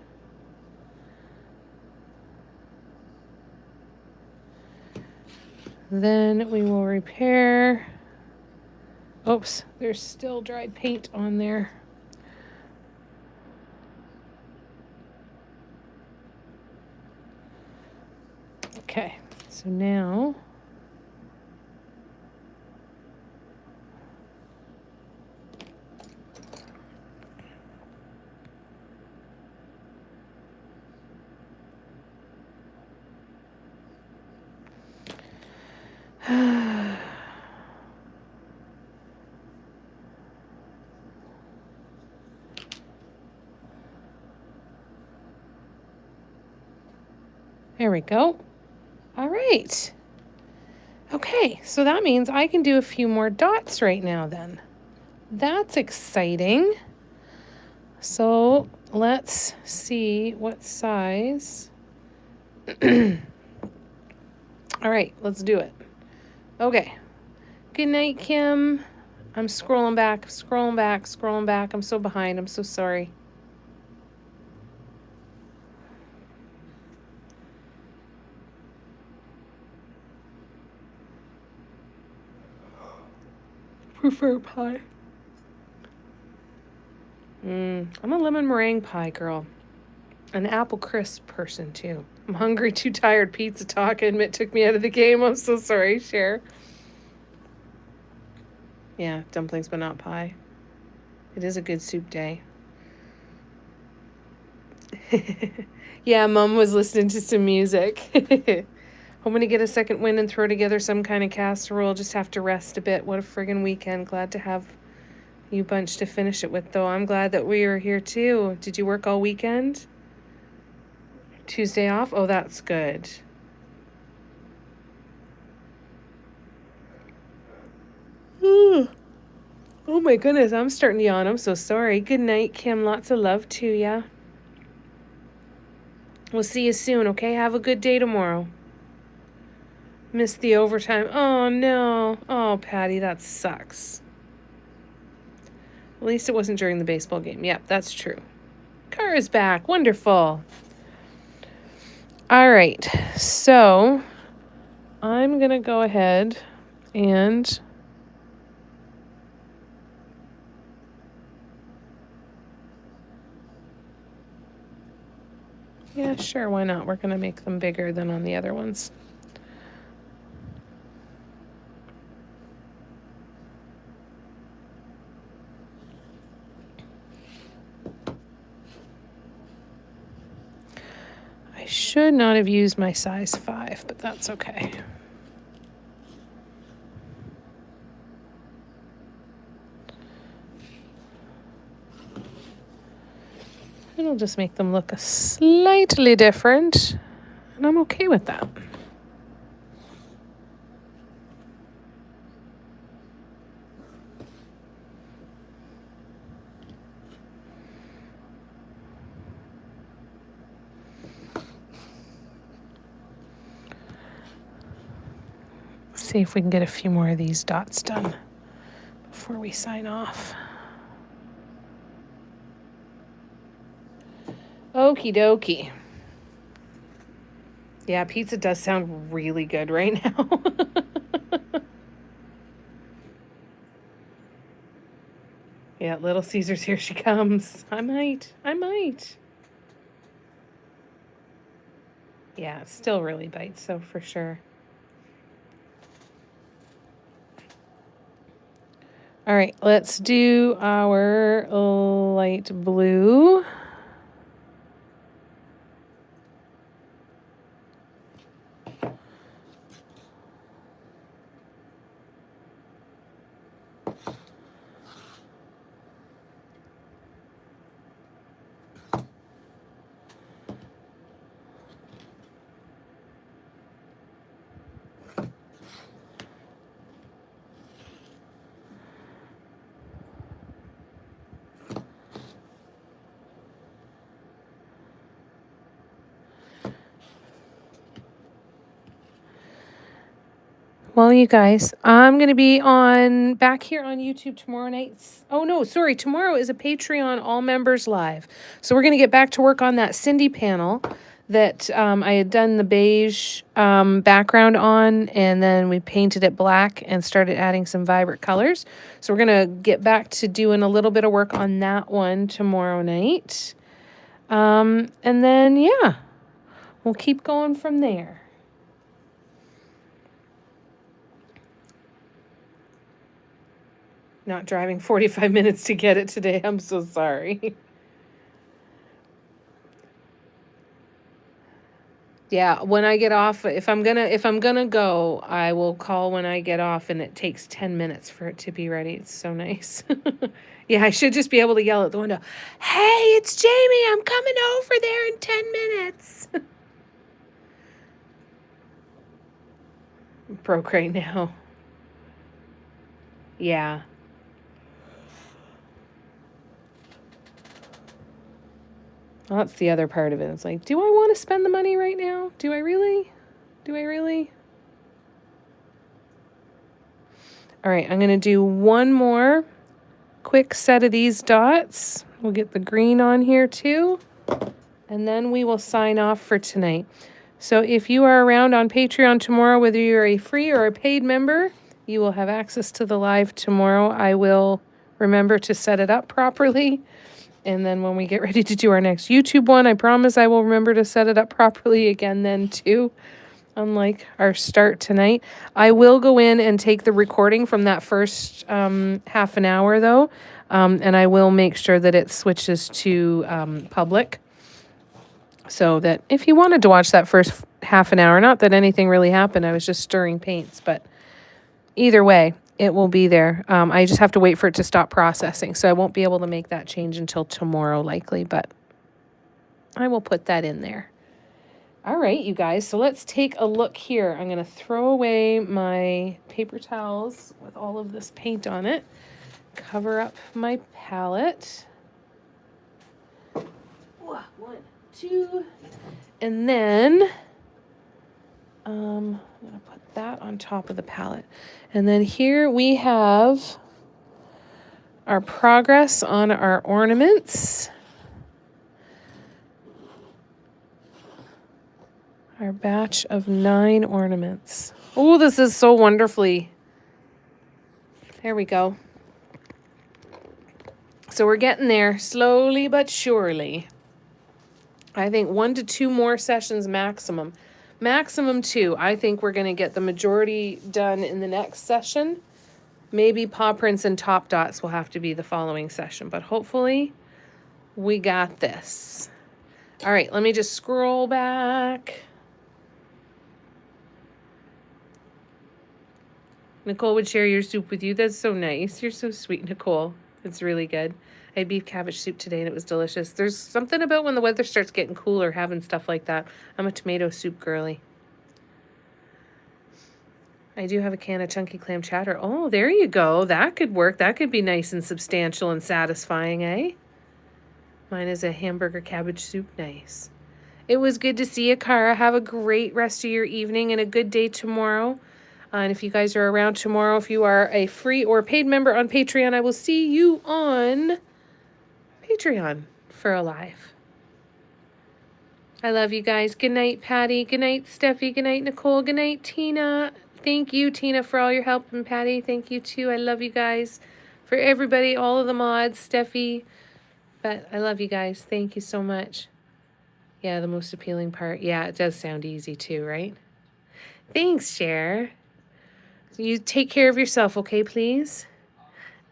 Then we will repair, oops, there's still dried paint on there. Okay, so now there we go. All right. Okay, so that means I can do a few more dots right now then. That's exciting. So let's see what size. All right, let's do it. Okay. Good night, Kim. I'm scrolling back, scrolling back, scrolling back. I'm so behind. I'm so sorry. Prefer pie. I'm a lemon meringue pie girl. An apple crisp person, too. I'm hungry, too tired. Pizza talk, I admit, took me out of the game. I'm so sorry, Cher. Yeah, dumplings, but not pie. It is a good soup day. Yeah, Mom was listening to some music. Hoping to get a second wind and throw together some kind of casserole. Just have to rest a bit. What a friggin' weekend. Glad to have you bunch to finish it with, though. I'm glad that we were here, too. Did you work all weekend? Tuesday off? Oh, that's good. Oh my goodness, I'm starting to yawn. I'm so sorry. Good night, Kim. Lots of love to ya. We'll see you soon, okay? Have a good day tomorrow. Missed the overtime. Oh, no. Oh, Patty, that sucks. At least it wasn't during the baseball game. Yep, that's true. Car is back. Wonderful. All right. So I'm going to go ahead and yeah, sure. Why not? We're going to make them bigger than on the other ones. I should not have used my size 5, but that's okay. It'll just make them look slightly different, and I'm okay with that. See if we can get a few more of these dots done before we sign off. Okie dokie. Yeah, pizza does sound really good right now. Yeah, Little Caesars, here she comes. I might. Yeah, it still really bites, so for sure. All right, let's do our light blue. Well, you guys, I'm going to be back here on YouTube tomorrow night. Oh, no, sorry. Tomorrow is a Patreon all members live. So we're going to get back to work on that Cindy panel that I had done the beige background on, and then we painted it black and started adding some vibrant colors. So we're going to get back to doing a little bit of work on that one tomorrow night. And then, yeah, we'll keep going from there. Not driving 45 minutes to get it today. I'm so sorry. Yeah, when I get off, if I'm gonna go, I will call when I get off, and it takes 10 minutes for it to be ready. It's so nice. Yeah, I should just be able to yell at the window, "Hey, it's Jamie. I'm coming over there in 10 minutes." I'm broke right now. Yeah. Well, that's the other part of it. It's like, do I want to spend the money right now? Do I really? All right, I'm going to do one more quick set of these dots. We'll get the green on here too. And then we will sign off for tonight. So if you are around on Patreon tomorrow, whether you're a free or a paid member, you will have access to the live tomorrow. I will remember to set it up properly. And then when we get ready to do our next YouTube one, I promise I will remember to set it up properly again then too. Unlike our start tonight. I will go in and take the recording from that first half an hour though. And I will make sure that it switches to public. So that if you wanted to watch that first half an hour, not that anything really happened, I was just stirring paints, but either way, it will be there. I just have to wait for it to stop processing. So I won't be able to make that change until tomorrow likely, but I will put that in there. All right, you guys, so let's take a look here. I'm going to throw away my paper towels with all of this paint on it, cover up my palette. 1, 2, and then I'm going to put that on top of the palette. And then here we have our progress on our ornaments. Our batch of 9 ornaments. Oh, this is so wonderfully. There we go. So we're getting there slowly but surely. I think 1 to 2 more sessions maximum. Maximum 2. I think we're going to get the majority done in the next session. Maybe paw prints and top dots will have to be the following session, but hopefully we got this. All right, let me just scroll back. Nicole would share your soup with you. That's so nice. You're so sweet, Nicole. It's really good. I had beef cabbage soup today, and it was delicious. There's something about when the weather starts getting cooler, having stuff like that. I'm a tomato soup girly. I do have a can of chunky clam chowder. Oh, there you go. That could work. That could be nice and substantial and satisfying, eh? Mine is a hamburger cabbage soup. Nice. It was good to see you, Cara. Have a great rest of your evening and a good day tomorrow. And if you guys are around tomorrow, if you are a free or paid member on Patreon, I will see you on Patreon for a live. I love you guys. Good night, Patty. Good night, Steffi. Good night, Nicole. Good night, Tina. Thank you, Tina, for all your help. And Patty, thank you too. I love you guys. For everybody, all of the mods, Steffi. But I love you guys. Thank you so much. Yeah, the most appealing part. Yeah, it does sound easy too, right? Thanks, Cher. You take care of yourself, okay, please?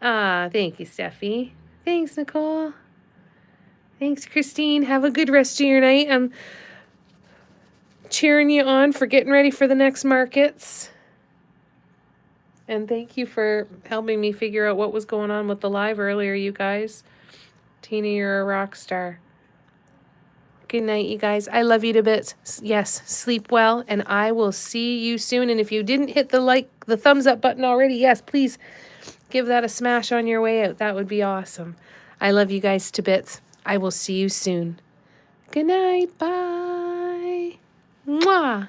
Thank you, Steffi. Thanks, Nicole. Thanks, Christine. Have a good rest of your night. I'm cheering you on for getting ready for the next markets. And thank you for helping me figure out what was going on with the live earlier, you guys. Tina, you're a rock star. Good night, you guys. I love you to bits. Yes, sleep well, and I will see you soon. And if you didn't hit the thumbs up button already, yes, please give that a smash on your way out. That would be awesome. I love you guys to bits. I will see you soon. Good night. Bye. Mwah.